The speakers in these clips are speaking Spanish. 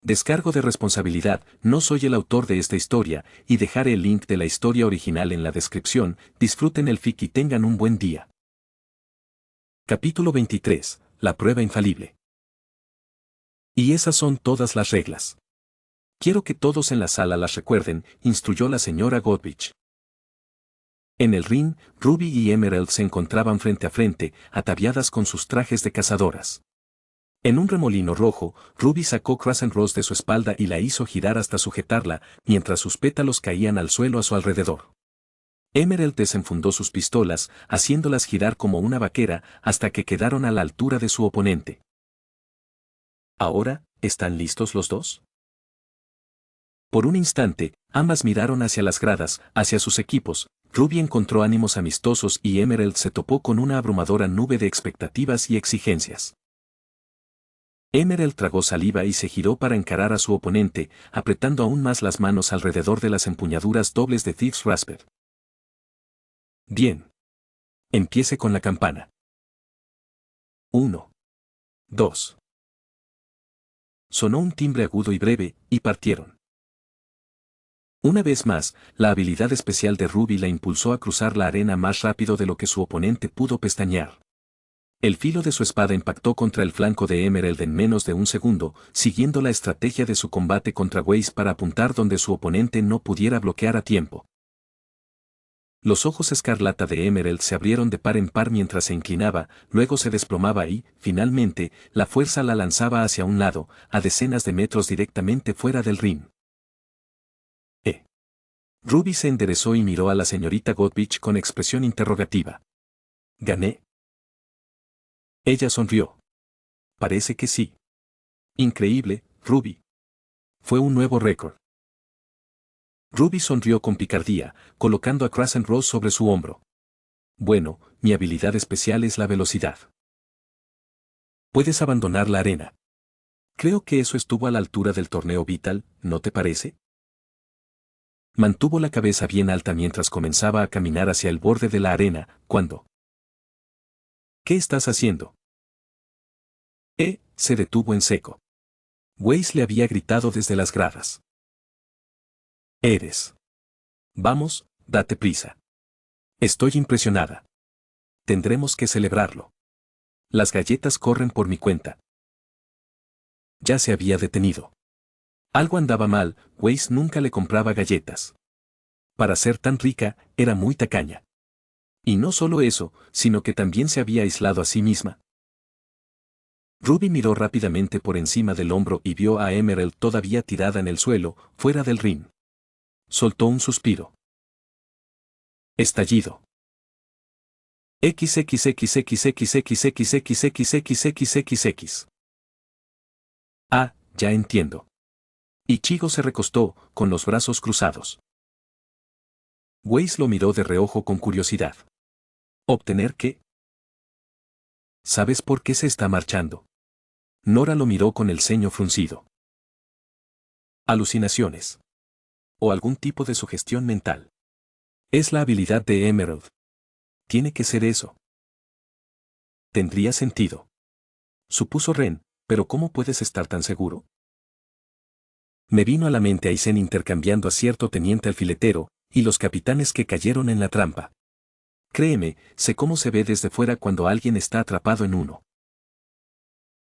Descargo de responsabilidad, no soy el autor de esta historia, y dejaré el link de la historia original en la descripción. Disfruten el fic y tengan un buen día. Capítulo 23. La prueba infalible. Y esas son todas las reglas. Quiero que todos en la sala las recuerden, instruyó la señora Goodrich. En el ring, Ruby y Emerald se encontraban frente a frente, ataviadas con sus trajes de cazadoras. En un remolino rojo, Ruby sacó Crescent Rose de su espalda y la hizo girar hasta sujetarla, mientras sus pétalos caían al suelo a su alrededor. Emerald desenfundó sus pistolas, haciéndolas girar como una vaquera, hasta que quedaron a la altura de su oponente. ¿Ahora, están listos los dos? Por un instante, ambas miraron hacia las gradas, hacia sus equipos. Ruby encontró ánimos amistosos y Emerald se topó con una abrumadora nube de expectativas y exigencias. Emerald tragó saliva y se giró para encarar a su oponente, apretando aún más las manos alrededor de las empuñaduras dobles de Thieves Rasper. Bien. Empiece con la campana. 1. 2. Sonó un timbre agudo y breve, y partieron. Una vez más, la habilidad especial de Ruby la impulsó a cruzar la arena más rápido de lo que su oponente pudo pestañear. El filo de su espada impactó contra el flanco de Emerald en menos de un segundo, siguiendo la estrategia de su combate contra Weiss para apuntar donde su oponente no pudiera bloquear a tiempo. Los ojos escarlata de Emerald se abrieron de par en par mientras se inclinaba, luego se desplomaba y, finalmente, la fuerza la lanzaba hacia un lado, a decenas de metros directamente fuera del ring. Ruby se enderezó y miró a la señorita Goodrich con expresión interrogativa. ¿Gané? Ella sonrió. Parece que sí. Increíble, Ruby. Fue un nuevo récord. Ruby sonrió con picardía, colocando a Crescent Rose sobre su hombro. Bueno, mi habilidad especial es la velocidad. Puedes abandonar la arena. Creo que eso estuvo a la altura del torneo Vital, ¿no te parece? Mantuvo la cabeza bien alta mientras comenzaba a caminar hacia el borde de la arena, cuando... ¿Qué estás haciendo? Se detuvo en seco. Weiss le había gritado desde las gradas. Eres. Vamos, date prisa. Estoy impresionada. Tendremos que celebrarlo. Las galletas corren por mi cuenta. Ya se había detenido. Algo andaba mal, Weiss nunca le compraba galletas. Para ser tan rica, era muy tacaña. Y no solo eso, sino que también se había aislado a sí misma. Ruby miró rápidamente por encima del hombro y vio a Emerald todavía tirada en el suelo, fuera del ring. Soltó un suspiro. Estallido. XXXXXXXXXXXXXX. Ah, ya entiendo. Ichigo se recostó, con los brazos cruzados. Weiss lo miró de reojo con curiosidad. ¿Obtener qué? ¿Sabes por qué se está marchando? Nora lo miró con el ceño fruncido. Alucinaciones. O algún tipo de sugestión mental. Es la habilidad de Emerald. Tiene que ser eso. Tendría sentido. Supuso Ren, pero ¿cómo puedes estar tan seguro? Me vino a la mente Aizen intercambiando a cierto teniente alfiletero, y los capitanes que cayeron en la trampa. Créeme, sé cómo se ve desde fuera cuando alguien está atrapado en uno.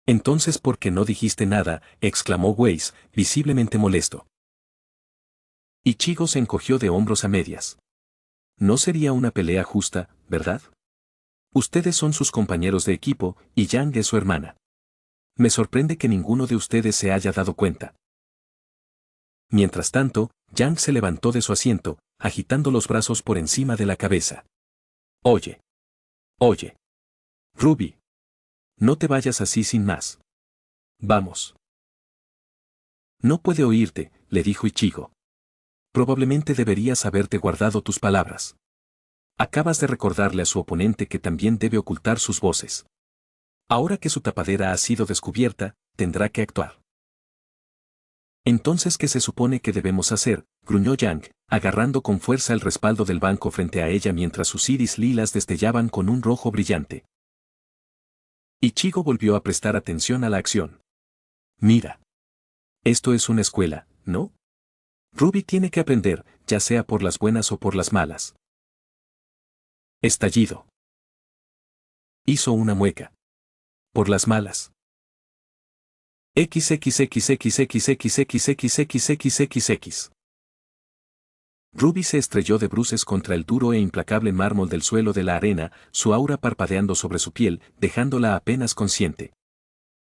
Entonces, ¿por qué no dijiste nada?, exclamó Weiss, visiblemente molesto. Ichigo se encogió de hombros a medias. No sería una pelea justa, ¿verdad? Ustedes son sus compañeros de equipo, y Yang es su hermana. Me sorprende que ninguno de ustedes se haya dado cuenta. Mientras tanto, Yang se levantó de su asiento, agitando los brazos por encima de la cabeza. Oye. Ruby. No te vayas así sin más. Vamos. No puede oírte, le dijo Ichigo. Probablemente deberías haberte guardado tus palabras. Acabas de recordarle a su oponente que también debe ocultar sus voces. Ahora que su tapadera ha sido descubierta, tendrá que actuar. Entonces, ¿qué se supone que debemos hacer?, gruñó Yang, agarrando con fuerza el respaldo del banco frente a ella mientras sus iris lilas destellaban con un rojo brillante. Ichigo volvió a prestar atención a la acción. Mira. Esto es una escuela, ¿no? Ruby tiene que aprender, ya sea por las buenas o por las malas. Estallido. Hizo una mueca. Por las malas. XXXXXXXXXXXX. Ruby se estrelló de bruces contra el duro e implacable mármol del suelo de la arena, su aura parpadeando sobre su piel, dejándola apenas consciente.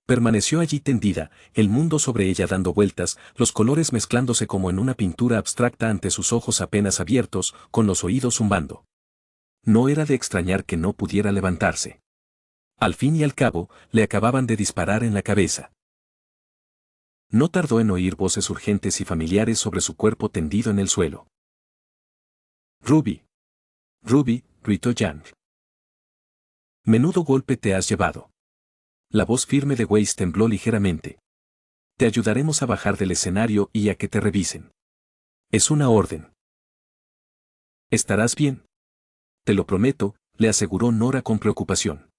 Permaneció allí tendida, el mundo sobre ella dando vueltas, los colores mezclándose como en una pintura abstracta ante sus ojos apenas abiertos, con los oídos zumbando. No era de extrañar que no pudiera levantarse. Al fin y al cabo, le acababan de disparar en la cabeza. No tardó en oír voces urgentes y familiares sobre su cuerpo tendido en el suelo. Ruby. Ruby, gritó Yang. Menudo golpe te has llevado. La voz firme de Weiss tembló ligeramente. Te ayudaremos a bajar del escenario y a que te revisen. Es una orden. ¿Estarás bien? Te lo prometo, le aseguró Nora con preocupación.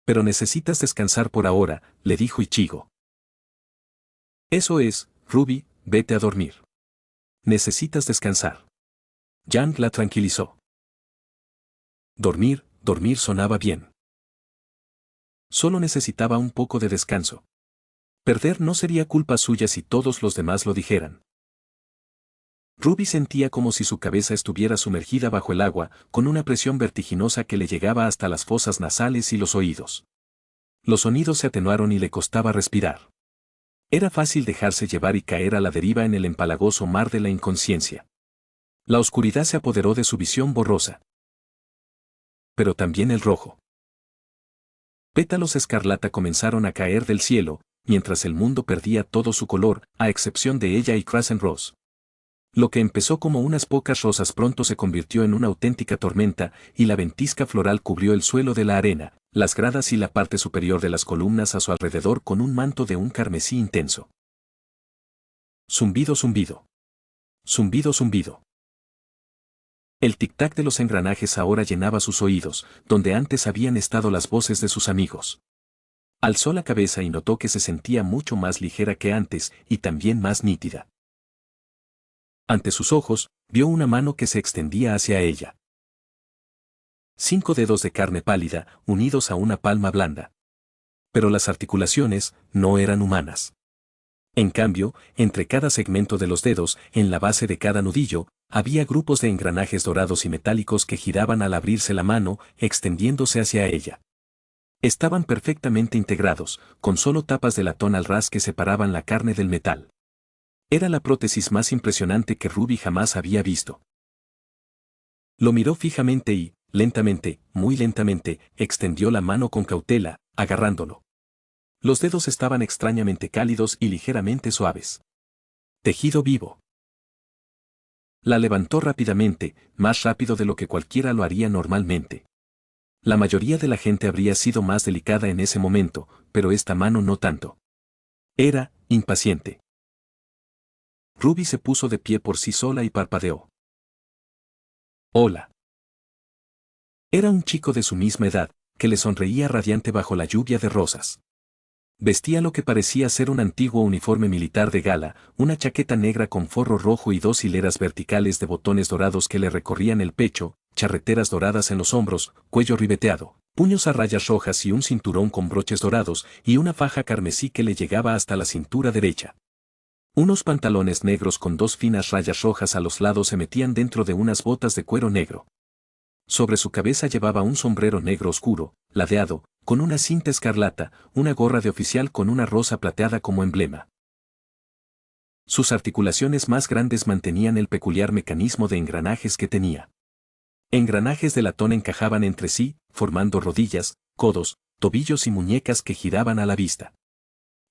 Pero necesitas descansar por ahora, le dijo Ichigo. Eso es, Ruby, vete a dormir. Necesitas descansar. Yang la tranquilizó. Dormir, dormir sonaba bien. Solo necesitaba un poco de descanso. Perder no sería culpa suya si todos los demás lo dijeran. Ruby sentía como si su cabeza estuviera sumergida bajo el agua, con una presión vertiginosa que le llegaba hasta las fosas nasales y los oídos. Los sonidos se atenuaron y le costaba respirar. Era fácil dejarse llevar y caer a la deriva en el empalagoso mar de la inconsciencia. La oscuridad se apoderó de su visión borrosa. Pero también el rojo. Pétalos escarlata comenzaron a caer del cielo, mientras el mundo perdía todo su color, a excepción de ella y Crescent Rose. Lo que empezó como unas pocas rosas pronto se convirtió en una auténtica tormenta, y la ventisca floral cubrió el suelo de la arena, las gradas y la parte superior de las columnas a su alrededor con un manto de un carmesí intenso. Zumbido, zumbido. Zumbido, zumbido. El tic-tac de los engranajes ahora llenaba sus oídos, donde antes habían estado las voces de sus amigos. Alzó la cabeza y notó que se sentía mucho más ligera que antes y también más nítida. Ante sus ojos, vio una mano que se extendía hacia ella. 5 dedos de carne pálida, unidos a una palma blanda. Pero las articulaciones no eran humanas. En cambio, entre cada segmento de los dedos, en la base de cada nudillo, había grupos de engranajes dorados y metálicos que giraban al abrirse la mano, extendiéndose hacia ella. Estaban perfectamente integrados, con solo tapas de latón al ras que separaban la carne del metal. Era la prótesis más impresionante que Ruby jamás había visto. Lo miró fijamente y, lentamente, muy lentamente, extendió la mano con cautela, agarrándolo. Los dedos estaban extrañamente cálidos y ligeramente suaves. Tejido vivo. La levantó rápidamente, más rápido de lo que cualquiera lo haría normalmente. La mayoría de la gente habría sido más delicada en ese momento, pero esta mano no tanto. Era impaciente. Ruby se puso de pie por sí sola y parpadeó. Hola. Era un chico de su misma edad, que le sonreía radiante bajo la lluvia de rosas. Vestía lo que parecía ser un antiguo uniforme militar de gala, una chaqueta negra con forro rojo y 2 hileras verticales de botones dorados que le recorrían el pecho, charreteras doradas en los hombros, cuello ribeteado, puños a rayas rojas y un cinturón con broches dorados y una faja carmesí que le llegaba hasta la cintura derecha. Unos pantalones negros con 2 finas rayas rojas a los lados se metían dentro de unas botas de cuero negro. Sobre su cabeza llevaba un sombrero negro oscuro, ladeado, con una cinta escarlata, una gorra de oficial con una rosa plateada como emblema. Sus articulaciones más grandes mantenían el peculiar mecanismo de engranajes que tenía. Engranajes de latón encajaban entre sí, formando rodillas, codos, tobillos y muñecas que giraban a la vista.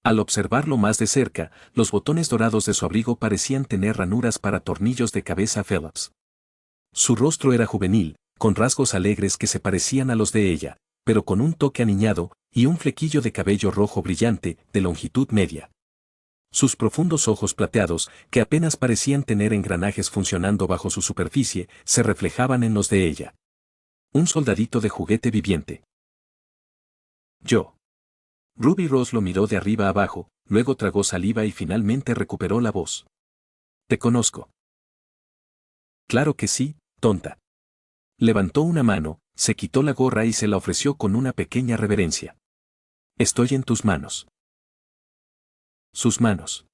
Al observarlo más de cerca, los botones dorados de su abrigo parecían tener ranuras para tornillos de cabeza Phillips. Su rostro era juvenil, con rasgos alegres que se parecían a los de ella, pero con un toque aniñado, y un flequillo de cabello rojo brillante, de longitud media. Sus profundos ojos plateados, que apenas parecían tener engranajes funcionando bajo su superficie, se reflejaban en los de ella. Un soldadito de juguete viviente. Yo. Ruby Rose lo miró de arriba abajo, luego tragó saliva y finalmente recuperó la voz. Te conozco. Claro que sí, tonta. Levantó una mano, se quitó la gorra y se la ofreció con una pequeña reverencia. Estoy en tus manos. Sus manos.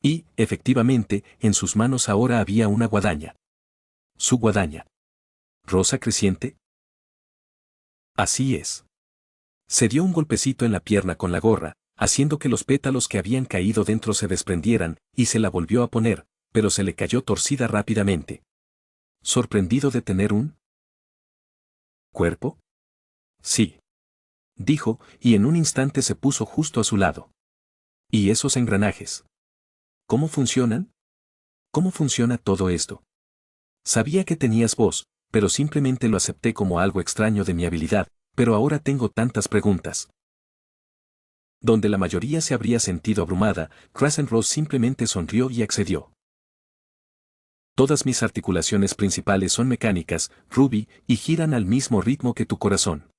Y, efectivamente, en sus manos ahora había una guadaña. Su guadaña. ¿Rosa creciente? Así es. Se dio un golpecito en la pierna con la gorra, haciendo que los pétalos que habían caído dentro se desprendieran, y se la volvió a poner, pero se le cayó torcida rápidamente. ¿Sorprendido de tener un cuerpo? Sí. Dijo, y en un instante se puso justo a su lado. ¿Y esos engranajes? ¿Cómo funcionan? ¿Cómo funciona todo esto? Sabía que tenías voz, pero simplemente lo acepté como algo extraño de mi habilidad, pero ahora tengo tantas preguntas. Donde la mayoría se habría sentido abrumada, Crescent Rose simplemente sonrió y accedió. Todas mis articulaciones principales son mecánicas, Ruby, y giran al mismo ritmo que tu corazón.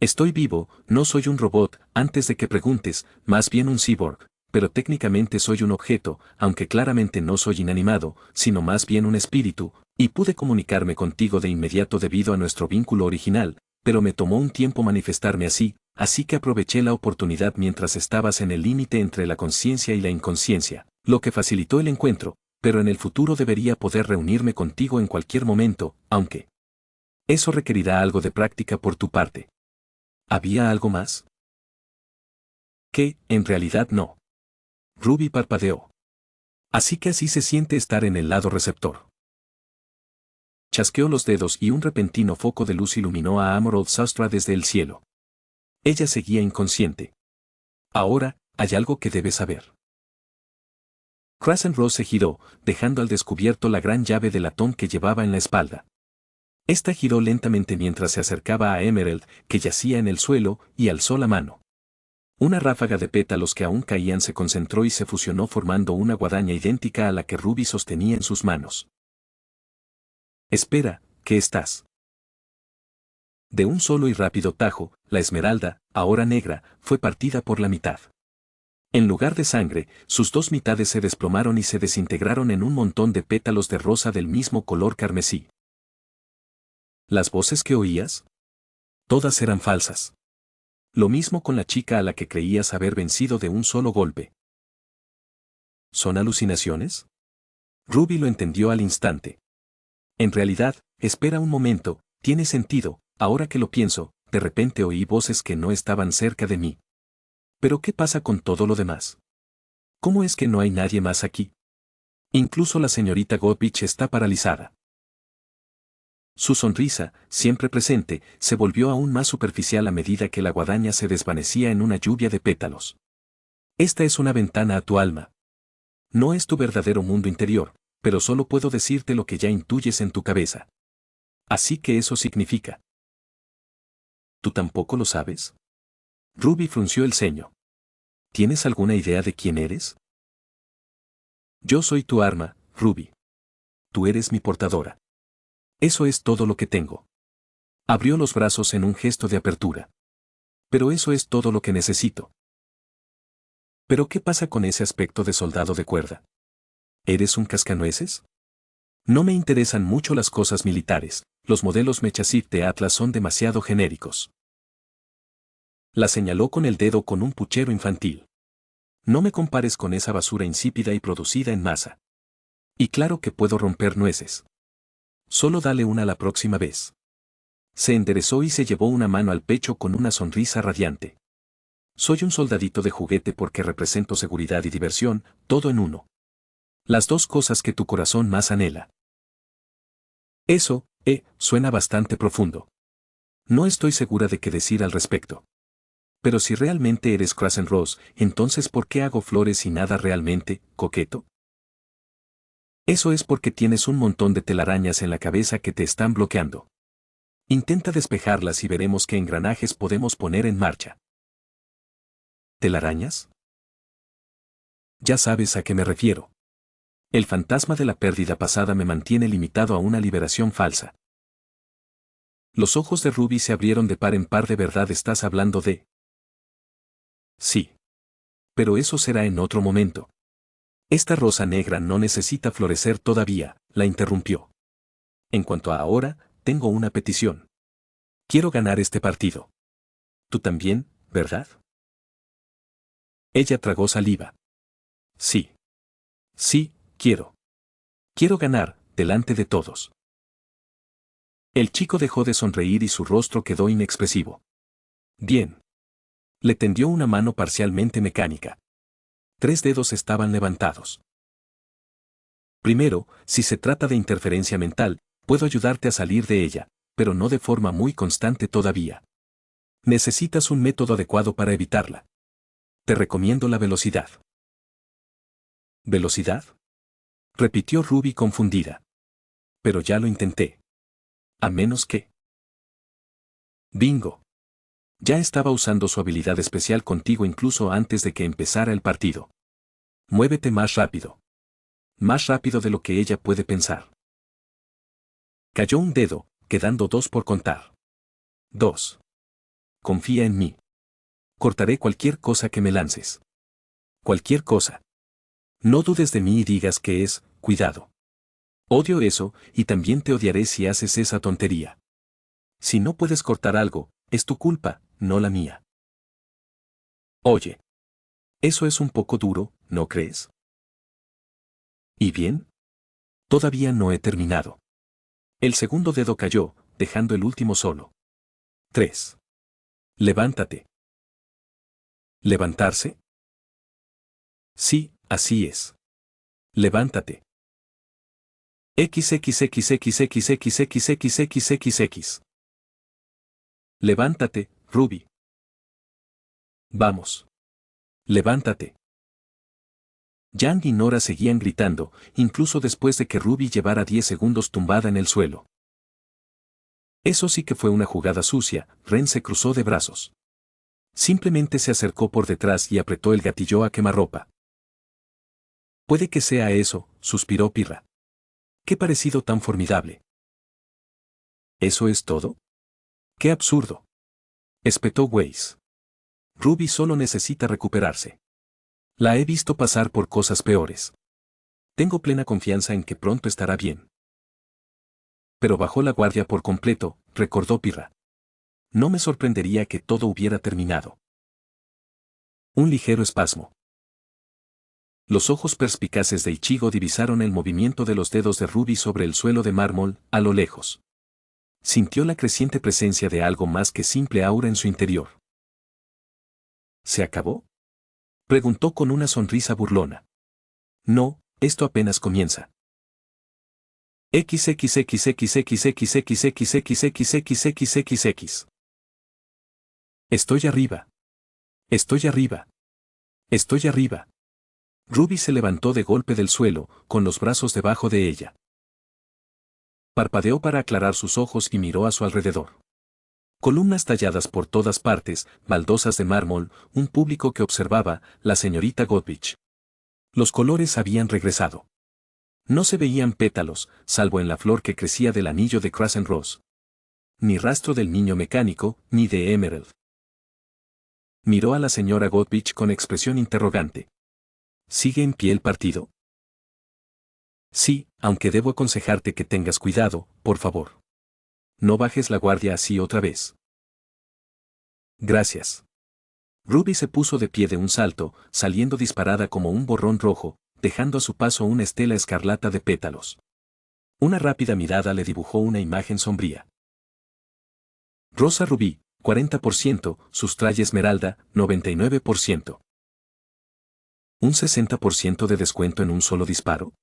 Estoy vivo, no soy un robot, antes de que preguntes, más bien un cyborg, pero técnicamente soy un objeto, aunque claramente no soy inanimado, sino más bien un espíritu, y pude comunicarme contigo de inmediato debido a nuestro vínculo original, pero me tomó un tiempo manifestarme así que aproveché la oportunidad mientras estabas en el límite entre la conciencia y la inconsciencia, lo que facilitó el encuentro, pero en el futuro debería poder reunirme contigo en cualquier momento, aunque eso requerirá algo de práctica por tu parte. ¿Había algo más? Que, en realidad no. Ruby parpadeó. Así que así se siente estar en el lado receptor. Chasqueó los dedos y un repentino foco de luz iluminó a Emerald Sastra desde el cielo. Ella seguía inconsciente. Ahora, hay algo que debes saber. Crescent Rose se giró, dejando al descubierto la gran llave de latón que llevaba en la espalda. Esta giró lentamente mientras se acercaba a Emerald, que yacía en el suelo, y alzó la mano. Una ráfaga de pétalos que aún caían se concentró y se fusionó formando una guadaña idéntica a la que Ruby sostenía en sus manos. Espera, ¿qué estás? De un solo y rápido tajo, la esmeralda, ahora negra, fue partida por la mitad. En lugar de sangre, sus dos mitades se desplomaron y se desintegraron en un montón de pétalos de rosa del mismo color carmesí. ¿Las voces que oías? Todas eran falsas. Lo mismo con la chica a la que creías haber vencido de un solo golpe. ¿Son alucinaciones? Ruby lo entendió al instante. En realidad, espera un momento, tiene sentido, ahora que lo pienso, de repente oí voces que no estaban cerca de mí. ¿Pero qué pasa con todo lo demás? ¿Cómo es que no hay nadie más aquí? Incluso la señorita Goldwich está paralizada. Su sonrisa, siempre presente, se volvió aún más superficial a medida que la guadaña se desvanecía en una lluvia de pétalos. Esta es una ventana a tu alma. No es tu verdadero mundo interior, pero solo puedo decirte lo que ya intuyes en tu cabeza. Así que eso significa. ¿Tú tampoco lo sabes? Ruby frunció el ceño. ¿Tienes alguna idea de quién eres? Yo soy tu arma, Ruby. Tú eres mi portadora. Eso es todo lo que tengo. Abrió los brazos en un gesto de apertura. Pero eso es todo lo que necesito. ¿Pero qué pasa con ese aspecto de soldado de cuerda? ¿Eres un cascanueces? No me interesan mucho las cosas militares, los modelos Mechasif de Atlas son demasiado genéricos. La señaló con el dedo con un puchero infantil. No me compares con esa basura insípida y producida en masa. Y claro que puedo romper nueces. Solo dale una la próxima vez. Se enderezó y se llevó una mano al pecho con una sonrisa radiante. Soy un soldadito de juguete porque represento seguridad y diversión, todo en uno. Las dos cosas que tu corazón más anhela. Eso, suena bastante profundo. No estoy segura de qué decir al respecto. Pero si realmente eres Crescent Rose, entonces ¿por qué hago flores y nada realmente, coqueto? Eso es porque tienes un montón de telarañas en la cabeza que te están bloqueando. Intenta despejarlas y veremos qué engranajes podemos poner en marcha. ¿Telarañas? Ya sabes a qué me refiero. El fantasma de la pérdida pasada me mantiene limitado a una liberación falsa. Los ojos de Ruby se abrieron de par en par. ¿De verdad estás hablando de Sí. Pero eso será en otro momento. Esta rosa negra no necesita florecer todavía, la interrumpió. En cuanto a ahora, tengo una petición. Quiero ganar este partido. Tú también, ¿verdad? Ella tragó saliva. Sí. Sí, quiero. Quiero ganar, delante de todos. El chico dejó de sonreír y su rostro quedó inexpresivo. Bien. Le tendió una mano parcialmente mecánica. 3 dedos estaban levantados. Primero, si se trata de interferencia mental, puedo ayudarte a salir de ella, pero no de forma muy constante todavía. Necesitas un método adecuado para evitarla. Te recomiendo la velocidad. ¿Velocidad? Repitió Ruby confundida. Pero ya lo intenté. A menos que... Bingo. Ya estaba usando su habilidad especial contigo incluso antes de que empezara el partido. Muévete más rápido. Más rápido de lo que ella puede pensar. Cayó un dedo, quedando 2 por contar. 2. Confía en mí. Cortaré cualquier cosa que me lances. Cualquier cosa. No dudes de mí y digas que es, cuidado. Odio eso, y también te odiaré si haces esa tontería. Si no puedes cortar algo, es tu culpa, no la mía. Oye. Eso es un poco duro, ¿no crees? ¿Y bien? Todavía no he terminado. El segundo dedo cayó, dejando el último solo. 3. Levántate. ¿Levantarse? Sí, así es. Levántate. XXXXXXXXXXX. Levántate, Ruby. Vamos. Levántate. Yang y Nora seguían gritando, incluso después de que Ruby llevara 10 segundos tumbada en el suelo. Eso sí que fue una jugada sucia, Ren se cruzó de brazos. Simplemente se acercó por detrás y apretó el gatillo a quemarropa. Puede que sea eso, suspiró Pirra. Qué parecido tan formidable. ¿Eso es todo? ¡Qué absurdo! Espetó Weiss. Ruby solo necesita recuperarse. La he visto pasar por cosas peores. Tengo plena confianza en que pronto estará bien. Pero bajó la guardia por completo, recordó Pirra. No me sorprendería que todo hubiera terminado. Un ligero espasmo. Los ojos perspicaces de Ichigo divisaron el movimiento de los dedos de Ruby sobre el suelo de mármol, a lo lejos. Sintió la creciente presencia de algo más que simple aura en su interior. ¿Se acabó? Preguntó con una sonrisa burlona. No, esto apenas comienza. XXXXXXXXXXXXXXXXX. Estoy arriba. Estoy arriba. Estoy arriba. Ruby se levantó de golpe del suelo, con los brazos debajo de ella. Parpadeó para aclarar sus ojos y miró a su alrededor. Columnas talladas por todas partes, baldosas de mármol, un público que observaba, la señorita Godwich. Los colores habían regresado. No se veían pétalos, salvo en la flor que crecía del anillo de Crescent Rose. Ni rastro del niño mecánico, ni de Emerald. Miró a la señora Godwich con expresión interrogante. ¿Sigue en pie el partido? Sí, aunque debo aconsejarte que tengas cuidado, por favor. No bajes la guardia así otra vez. Gracias. Ruby se puso de pie de un salto, saliendo disparada como un borrón rojo, dejando a su paso una estela escarlata de pétalos. Una rápida mirada le dibujó una imagen sombría. Rosa rubí, 40%, sustraya esmeralda, 99%. ¿Un 60% de descuento en un solo disparo?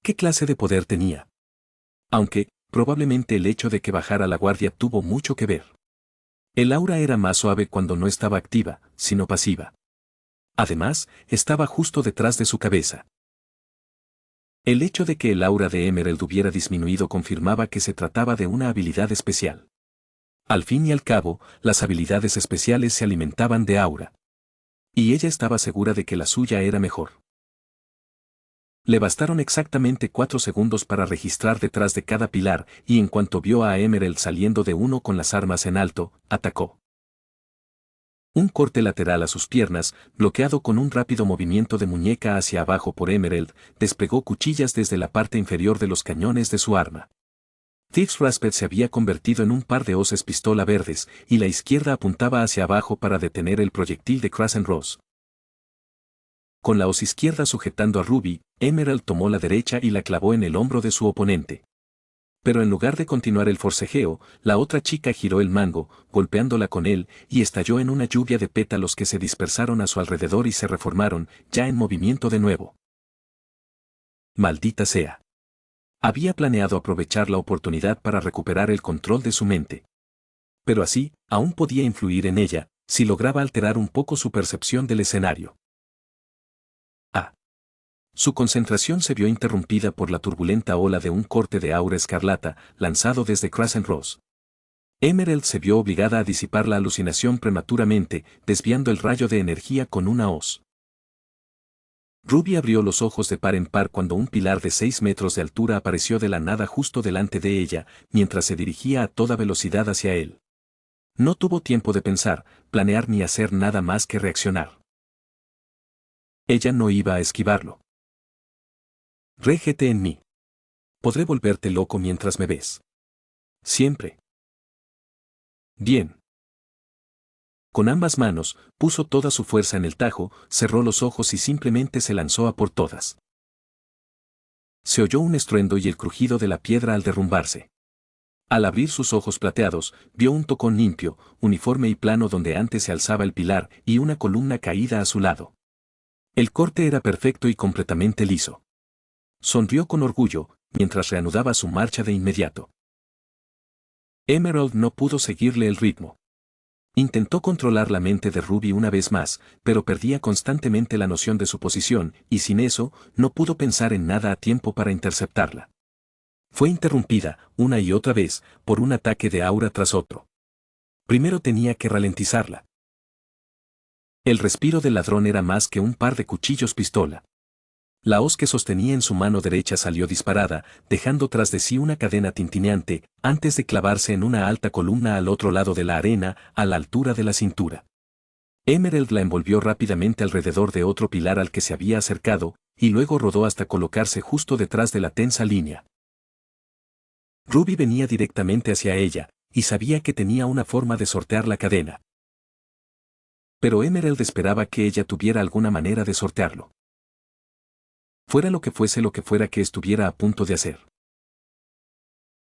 ¿Qué clase de poder tenía? Aunque, probablemente el hecho de que bajara la guardia tuvo mucho que ver. El aura era más suave cuando no estaba activa, sino pasiva. Además, estaba justo detrás de su cabeza. El hecho de que el aura de Emerald hubiera disminuido confirmaba que se trataba de una habilidad especial. Al fin y al cabo, las habilidades especiales se alimentaban de aura. Y ella estaba segura de que la suya era mejor. Le bastaron exactamente 4 segundos para registrar detrás de cada pilar, y en cuanto vio a Emerald saliendo de uno con las armas en alto, atacó. Un corte lateral a sus piernas, bloqueado con un rápido movimiento de muñeca hacia abajo por Emerald, desplegó cuchillas desde la parte inferior de los cañones de su arma. Thieves Raspet se había convertido en un par de hoces pistola verdes, y la izquierda apuntaba hacia abajo para detener el proyectil de Krasenross. Con la hoz izquierda sujetando a Ruby, Emerald tomó la derecha y la clavó en el hombro de su oponente. Pero en lugar de continuar el forcejeo, la otra chica giró el mango, golpeándola con él, y estalló en una lluvia de pétalos que se dispersaron a su alrededor y se reformaron, ya en movimiento de nuevo. Maldita sea. Había planeado aprovechar la oportunidad para recuperar el control de su mente. Pero así, aún podía influir en ella, si lograba alterar un poco su percepción del escenario. Su concentración se vio interrumpida por la turbulenta ola de un corte de aura escarlata, lanzado desde Krasenross. Emerald se vio obligada a disipar la alucinación prematuramente, desviando el rayo de energía con una hoz. Ruby abrió los ojos de par en par cuando un pilar de 6 metros de altura apareció de la nada justo delante de ella, mientras se dirigía a toda velocidad hacia él. No tuvo tiempo de pensar, planear ni hacer nada más que reaccionar. Ella no iba a esquivarlo. Régete en mí. Podré volverte loco mientras me ves. Siempre. Bien. Con ambas manos, puso toda su fuerza en el tajo, cerró los ojos y simplemente se lanzó a por todas. Se oyó un estruendo y el crujido de la piedra al derrumbarse. Al abrir sus ojos plateados, vio un tocón limpio, uniforme y plano donde antes se alzaba el pilar y una columna caída a su lado. El corte era perfecto y completamente liso. Sonrió con orgullo, mientras reanudaba su marcha de inmediato. Emerald no pudo seguirle el ritmo. Intentó controlar la mente de Ruby una vez más, pero perdía constantemente la noción de su posición, y sin eso, no pudo pensar en nada a tiempo para interceptarla. Fue interrumpida, una y otra vez, por un ataque de aura tras otro. Primero tenía que ralentizarla. El respiro del ladrón era más que un par de cuchillos pistola. La hoz que sostenía en su mano derecha salió disparada, dejando tras de sí una cadena tintineante, antes de clavarse en una alta columna al otro lado de la arena, a la altura de la cintura. Emerald la envolvió rápidamente alrededor de otro pilar al que se había acercado, y luego rodó hasta colocarse justo detrás de la tensa línea. Ruby venía directamente hacia ella, y sabía que tenía una forma de sortear la cadena. Pero Emerald esperaba que ella tuviera alguna manera de sortearlo. Fuera lo que fuera que estuviera a punto de hacer.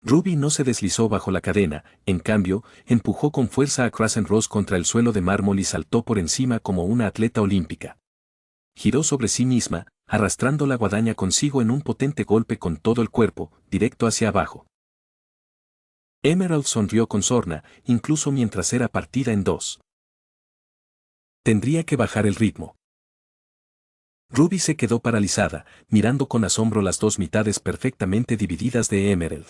Ruby no se deslizó bajo la cadena, en cambio, empujó con fuerza a Krasenross contra el suelo de mármol y saltó por encima como una atleta olímpica. Giró sobre sí misma, arrastrando la guadaña consigo en un potente golpe con todo el cuerpo, directo hacia abajo. Emerald sonrió con sorna, incluso mientras era partida en dos. Tendría que bajar el ritmo. Ruby se quedó paralizada, mirando con asombro las dos mitades perfectamente divididas de Emerald.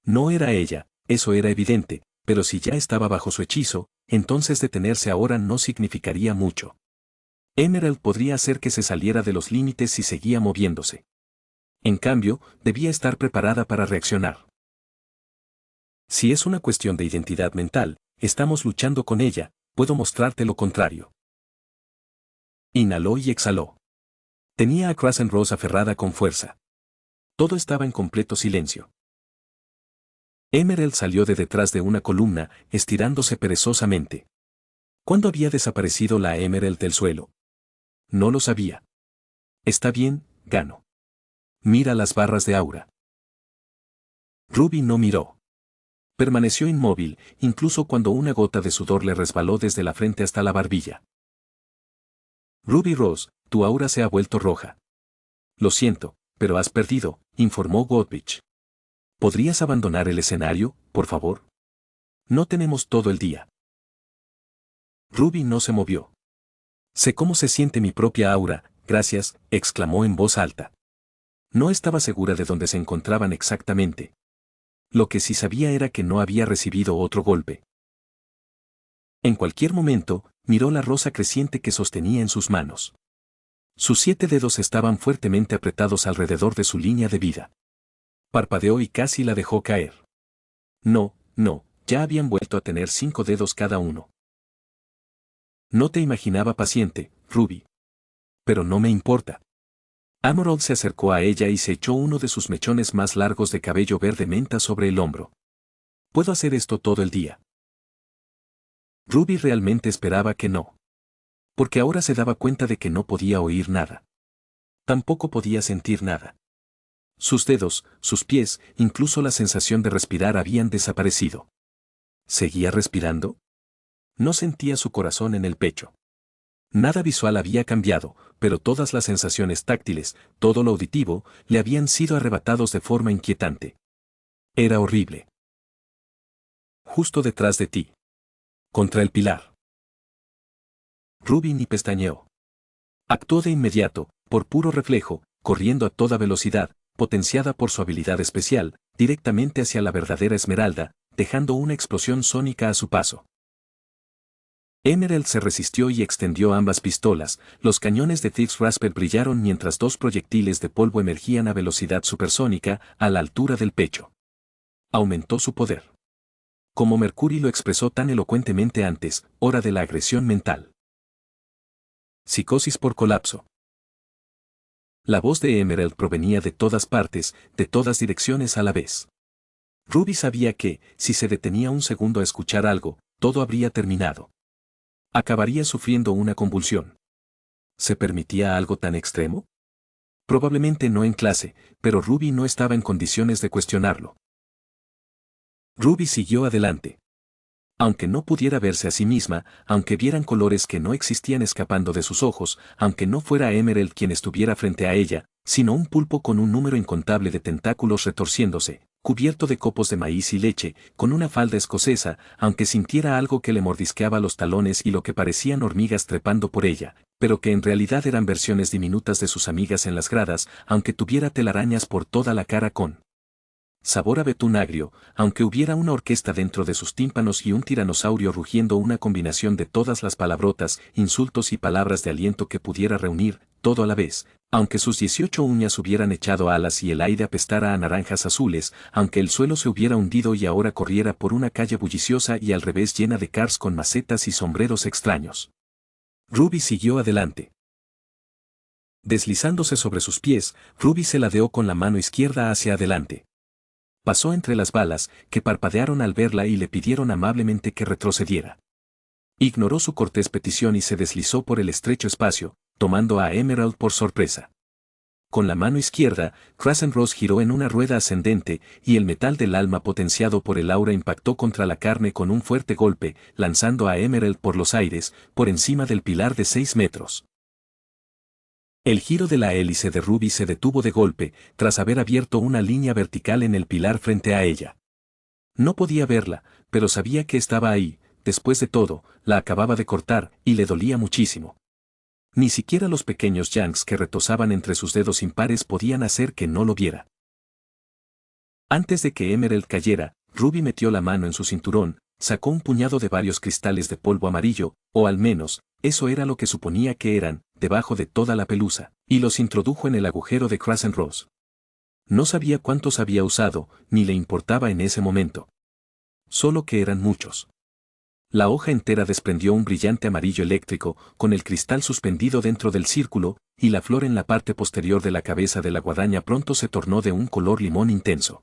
No era ella, eso era evidente, pero si ya estaba bajo su hechizo, entonces detenerse ahora no significaría mucho. Emerald podría hacer que se saliera de los límites si seguía moviéndose. En cambio, debía estar preparada para reaccionar. Si es una cuestión de identidad mental, estamos luchando con ella, puedo mostrarte lo contrario. Inhaló y exhaló. Tenía a Krasenross aferrada con fuerza. Todo estaba en completo silencio. Emerald salió de detrás de una columna, estirándose perezosamente. ¿Cuándo había desaparecido la Emerald del suelo? No lo sabía. Está bien, gano. Mira las barras de aura. Ruby no miró. Permaneció inmóvil, incluso cuando una gota de sudor le resbaló desde la frente hasta la barbilla. Ruby Rose, tu aura se ha vuelto roja. Lo siento, pero has perdido, informó Godrich. ¿Podrías abandonar el escenario, por favor? No tenemos todo el día. Ruby no se movió. Sé cómo se siente mi propia aura, gracias, exclamó en voz alta. No estaba segura de dónde se encontraban exactamente. Lo que sí sabía era que no había recibido otro golpe. En cualquier momento, miró la rosa creciente que sostenía en sus manos. Sus 7 dedos estaban fuertemente apretados alrededor de su línea de vida. Parpadeó y casi la dejó caer. No, ya habían vuelto a tener 5 dedos cada uno. No te imaginaba paciente, Ruby. Pero no me importa. Emerald se acercó a ella y se echó uno de sus mechones más largos de cabello verde menta sobre el hombro. Puedo hacer esto todo el día. Ruby realmente esperaba que no. Porque ahora se daba cuenta de que no podía oír nada. Tampoco podía sentir nada. Sus dedos, sus pies, incluso la sensación de respirar habían desaparecido. ¿Seguía respirando? No sentía su corazón en el pecho. Nada visual había cambiado, pero todas las sensaciones táctiles, todo lo auditivo, le habían sido arrebatados de forma inquietante. Era horrible. Justo detrás de ti. Contra el pilar. Ruby ni pestañeó. Actuó de inmediato, por puro reflejo, corriendo a toda velocidad, potenciada por su habilidad especial, directamente hacia la verdadera Esmeralda, dejando una explosión sónica a su paso. Emerald se resistió y extendió ambas pistolas. Los cañones de Thief's Rasper brillaron mientras dos proyectiles de polvo emergían a velocidad supersónica, a la altura del pecho. Aumentó su poder. Como Mercury lo expresó tan elocuentemente antes, hora de la agresión mental. Psicosis por colapso. La voz de Emerald provenía de todas partes, de todas direcciones a la vez. Ruby sabía que, si se detenía un segundo a escuchar algo, todo habría terminado. Acabaría sufriendo una convulsión. ¿Se permitía algo tan extremo? Probablemente no en clase, pero Ruby no estaba en condiciones de cuestionarlo. Ruby siguió adelante. Aunque no pudiera verse a sí misma, aunque vieran colores que no existían escapando de sus ojos, aunque no fuera Emerald quien estuviera frente a ella, sino un pulpo con un número incontable de tentáculos retorciéndose, cubierto de copos de maíz y leche, con una falda escocesa, aunque sintiera algo que le mordisqueaba los talones y lo que parecían hormigas trepando por ella, pero que en realidad eran versiones diminutas de sus amigas en las gradas, aunque tuviera telarañas por toda la cara con sabor a betún agrio, aunque hubiera una orquesta dentro de sus tímpanos y un tiranosaurio rugiendo, una combinación de todas las palabrotas, insultos y palabras de aliento que pudiera reunir, todo a la vez, aunque sus 18 uñas hubieran echado alas y el aire apestara a naranjas azules, aunque el suelo se hubiera hundido y ahora corriera por una calle bulliciosa y al revés llena de cars con macetas y sombreros extraños. Ruby siguió adelante. Deslizándose sobre sus pies, Ruby se ladeó con la mano izquierda hacia adelante. Pasó entre las balas, que parpadearon al verla y le pidieron amablemente que retrocediera. Ignoró su cortés petición y se deslizó por el estrecho espacio, tomando a Emerald por sorpresa. Con la mano izquierda, Crescent Rose giró en una rueda ascendente, y el metal del alma potenciado por el aura impactó contra la carne con un fuerte golpe, lanzando a Emerald por los aires, por encima del pilar de 6 metros. El giro de la hélice de Ruby se detuvo de golpe, tras haber abierto una línea vertical en el pilar frente a ella. No podía verla, pero sabía que estaba ahí, después de todo, la acababa de cortar, y le dolía muchísimo. Ni siquiera los pequeños yanks que retozaban entre sus dedos impares podían hacer que no lo viera. Antes de que Emerald cayera, Ruby metió la mano en su cinturón, sacó un puñado de varios cristales de polvo amarillo, o al menos, eso era lo que suponía que eran, debajo de toda la pelusa, y los introdujo en el agujero de Crescent Rose. No sabía cuántos había usado, ni le importaba en ese momento. Solo que eran muchos. La hoja entera desprendió un brillante amarillo eléctrico, con el cristal suspendido dentro del círculo, y la flor en la parte posterior de la cabeza de la guadaña pronto se tornó de un color limón intenso.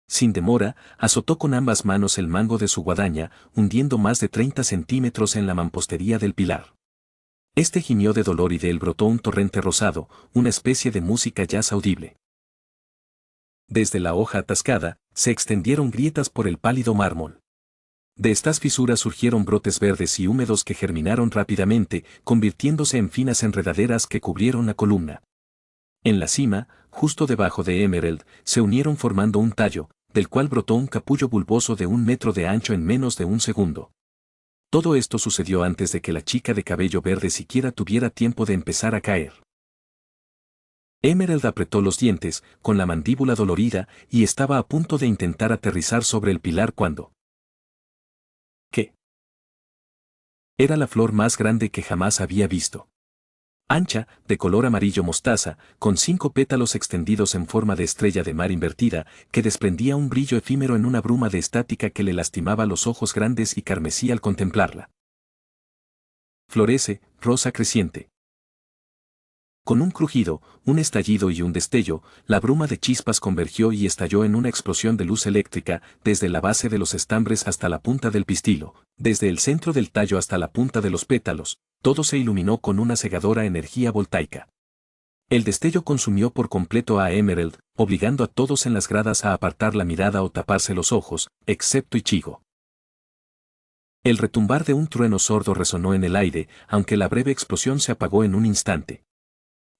Sin demora, azotó con ambas manos el mango de su guadaña, hundiendo más de 30 centímetros en la mampostería del pilar. Este gimió de dolor y de él brotó un torrente rosado, una especie de música jazz audible. Desde la hoja atascada, se extendieron grietas por el pálido mármol. De estas fisuras surgieron brotes verdes y húmedos que germinaron rápidamente, convirtiéndose en finas enredaderas que cubrieron la columna. En la cima, justo debajo de Emerald, se unieron formando un tallo, del cual brotó un capullo bulboso de 1 metro de ancho en menos de un segundo. Todo esto sucedió antes de que la chica de cabello verde siquiera tuviera tiempo de empezar a caer. Emerald apretó los dientes, con la mandíbula dolorida, y estaba a punto de intentar aterrizar sobre el pilar cuando... ¿Qué? Era la flor más grande que jamás había visto. Ancha, de color amarillo mostaza, con 5 pétalos extendidos en forma de estrella de mar invertida, que desprendía un brillo efímero en una bruma de estática que le lastimaba los ojos grandes y carmesí al contemplarla. florece, rosa creciente. Con un crujido, un estallido y un destello, la bruma de chispas convergió y estalló en una explosión de luz eléctrica, desde la base de los estambres hasta la punta del pistilo, desde el centro del tallo hasta la punta de los pétalos, todo se iluminó con una cegadora energía voltaica. El destello consumió por completo a Emerald, obligando a todos en las gradas a apartar la mirada o taparse los ojos, excepto Ichigo. El retumbar de un trueno sordo resonó en el aire, aunque la breve explosión se apagó en un instante.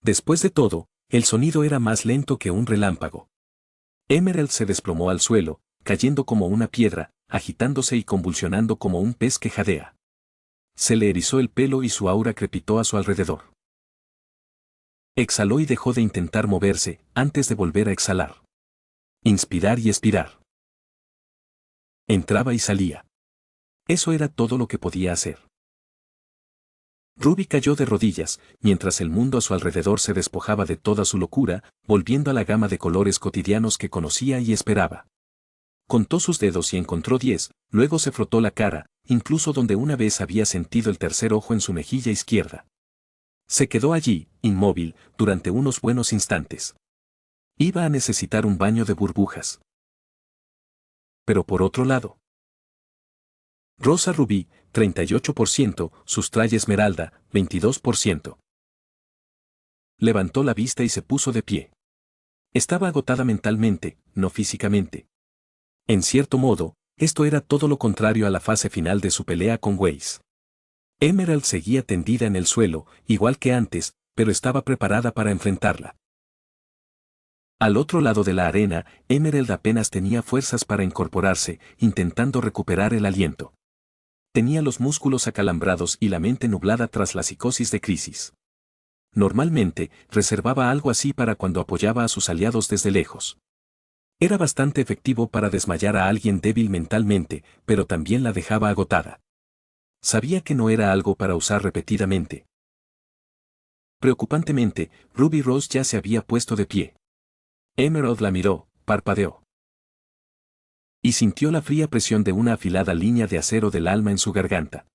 Después de todo, el sonido era más lento que un relámpago. Emerald se desplomó al suelo, cayendo como una piedra, agitándose y convulsionando como un pez que jadea. Se le erizó el pelo y su aura crepitó a su alrededor. Exhaló y dejó de intentar moverse, antes de volver a exhalar. Inspirar y expirar. Entraba y salía. Eso era todo lo que podía hacer. Ruby cayó de rodillas, mientras el mundo a su alrededor se despojaba de toda su locura, volviendo a la gama de colores cotidianos que conocía y esperaba. Contó sus dedos y encontró 10, luego se frotó la cara, incluso donde una vez había sentido el tercer ojo en su mejilla izquierda. Se quedó allí, inmóvil, durante unos buenos instantes. Iba a necesitar un baño de burbujas. Pero por otro lado. Rosa Rubí, 38%, Sustraya Esmeralda, 22%. Levantó la vista y se puso de pie. Estaba agotada mentalmente, no físicamente. En cierto modo, esto era todo lo contrario a la fase final de su pelea con Weiss. Emerald seguía tendida en el suelo, igual que antes, pero estaba preparada para enfrentarla. Al otro lado de la arena, Emerald apenas tenía fuerzas para incorporarse, intentando recuperar el aliento. Tenía los músculos acalambrados y la mente nublada tras la psicosis de crisis. Normalmente, reservaba algo así para cuando apoyaba a sus aliados desde lejos. Era bastante efectivo para desmayar a alguien débil mentalmente, pero también la dejaba agotada. Sabía que no era algo para usar repetidamente. Preocupantemente, Ruby Rose ya se había puesto de pie. Emerald la miró, parpadeó. Y sintió la fría presión de una afilada línea de acero del alma en su garganta.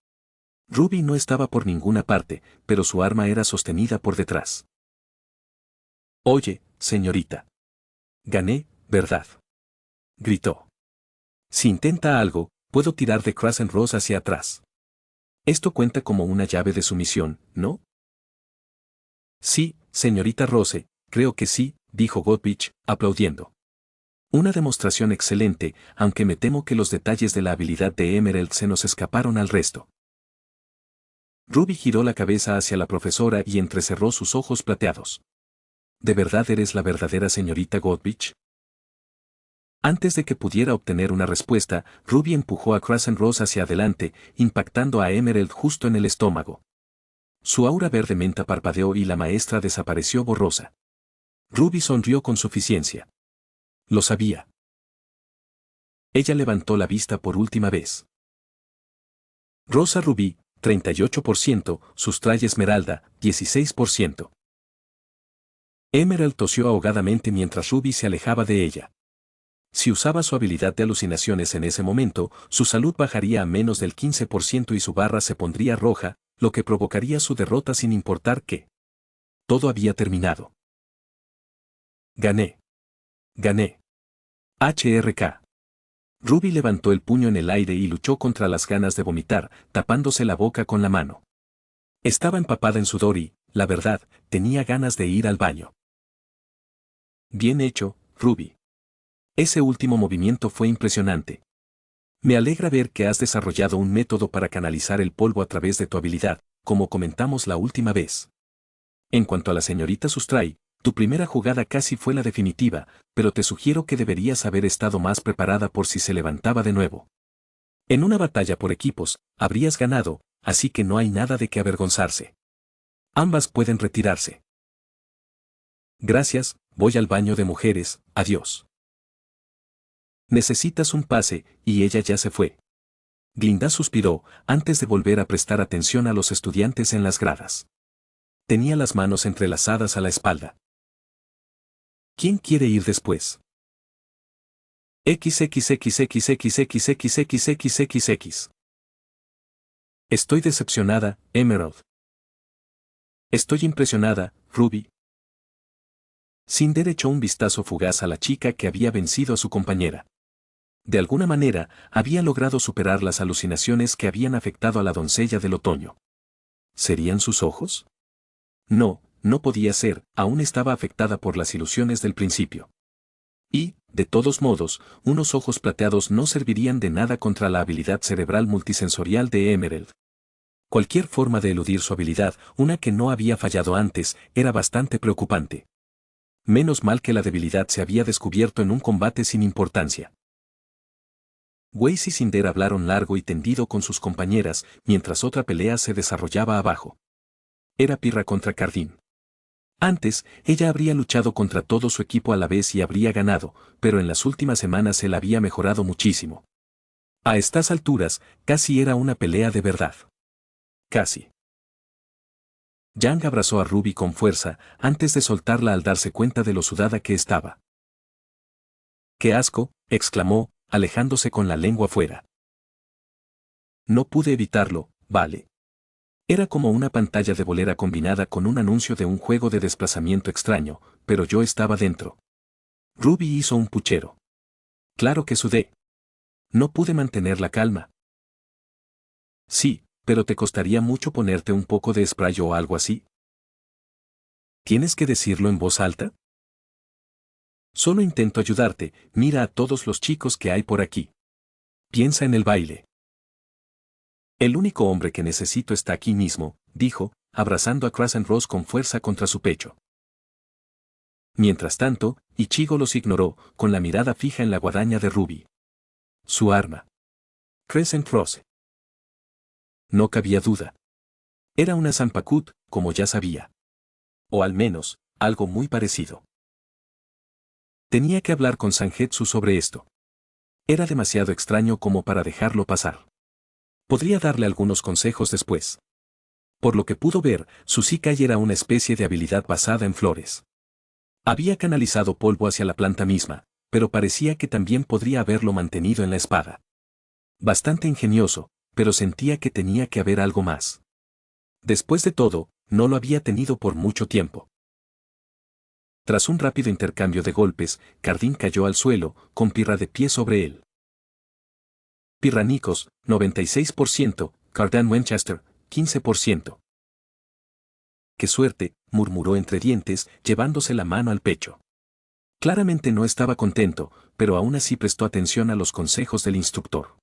Ruby no estaba por ninguna parte, pero su arma era sostenida por detrás. Oye, señorita. Gané, ¿verdad? Gritó. Si intenta algo, puedo tirar de Crescent Rose hacia atrás. Esto cuenta como una llave de sumisión, ¿no? Sí, señorita Rose, creo que sí, dijo Godwich, aplaudiendo. Una demostración excelente, aunque me temo que los detalles de la habilidad de Emerald se nos escaparon al resto. Ruby giró la cabeza hacia la profesora y entrecerró sus ojos plateados. ¿De verdad eres la verdadera señorita Godwich? Antes de que pudiera obtener una respuesta, Ruby empujó a Crescent Rose hacia adelante, impactando a Emerald justo en el estómago. Su aura verde menta parpadeó y la maestra desapareció borrosa. Ruby sonrió con suficiencia. Lo sabía. Ella levantó la vista por última vez. Rosa Rubí, 38%, Sustraya Esmeralda, 16%. Emerald tosió ahogadamente mientras Ruby se alejaba de ella. Si usaba su habilidad de alucinaciones en ese momento, su salud bajaría a menos del 15% y su barra se pondría roja, lo que provocaría su derrota sin importar qué. Todo había terminado. Gané. Gané. HRK. Ruby levantó el puño en el aire y luchó contra las ganas de vomitar, tapándose la boca con la mano. Estaba empapada en sudor y, la verdad, tenía ganas de ir al baño. Bien hecho, Ruby. Ese último movimiento fue impresionante. Me alegra ver que has desarrollado un método para canalizar el polvo a través de tu habilidad, como comentamos la última vez. En cuanto a la señorita Sustray, tu primera jugada casi fue la definitiva, pero te sugiero que deberías haber estado más preparada por si se levantaba de nuevo. En una batalla por equipos, habrías ganado, así que no hay nada de qué avergonzarse. Ambas pueden retirarse. Gracias, voy al baño de mujeres, adiós. Necesitas un pase, y ella ya se fue. Glinda suspiró, antes de volver a prestar atención a los estudiantes en las gradas. Tenía las manos entrelazadas a la espalda. ¿Quién quiere ir después? XXXXXXXXXXX. Estoy decepcionada, Emerald. Estoy impresionada, Ruby. Cinder echó un vistazo fugaz a la chica que había vencido a su compañera. De alguna manera, había logrado superar las alucinaciones que habían afectado a la doncella del otoño. ¿Serían sus ojos? No, no podía ser, aún estaba afectada por las ilusiones del principio. Y, de todos modos, unos ojos plateados no servirían de nada contra la habilidad cerebral multisensorial de Emerald. Cualquier forma de eludir su habilidad, una que no había fallado antes, era bastante preocupante. Menos mal que la debilidad se había descubierto en un combate sin importancia. Weiss y Cinder hablaron largo y tendido con sus compañeras, mientras otra pelea se desarrollaba abajo. Era Pirra contra Cardin. Antes, ella habría luchado contra todo su equipo a la vez y habría ganado, pero en las últimas semanas él había mejorado muchísimo. A estas alturas, casi era una pelea de verdad. Casi. Yang abrazó a Ruby con fuerza, antes de soltarla al darse cuenta de lo sudada que estaba. ¡Qué asco!, exclamó, alejándose con la lengua fuera. No pude evitarlo, vale. Era como una pantalla de bolera combinada con un anuncio de un juego de desplazamiento extraño, pero yo estaba dentro. Ruby hizo un puchero. Claro que sudé. No pude mantener la calma. Sí, pero te costaría mucho ponerte un poco de spray o algo así. ¿Tienes que decirlo en voz alta? Solo intento ayudarte, mira a todos los chicos que hay por aquí. Piensa en el baile. El único hombre que necesito está aquí mismo, dijo, abrazando a Crescent Ross con fuerza contra su pecho. Mientras tanto, Ichigo los ignoró, con la mirada fija en la guadaña de Ruby. Su arma. Crescent Ross. No cabía duda. Era una Zanpakuto, como ya sabía. O al menos, algo muy parecido. Tenía que hablar con Sangetsu sobre esto. Era demasiado extraño como para dejarlo pasar. Podría darle algunos consejos después. Por lo que pudo ver, su Shikai era una especie de habilidad basada en flores. Había canalizado polvo hacia la planta misma, pero parecía que también podría haberlo mantenido en la espada. Bastante ingenioso, pero sentía que tenía que haber algo más. Después de todo, no lo había tenido por mucho tiempo. Tras un rápido intercambio de golpes, Cardin cayó al suelo, con Pirra de pie sobre él. Pirranicos, 96%, Cardin Winchester, 15%. ¡Qué suerte!, murmuró entre dientes, llevándose la mano al pecho. Claramente no estaba contento, pero aún así prestó atención a los consejos del instructor.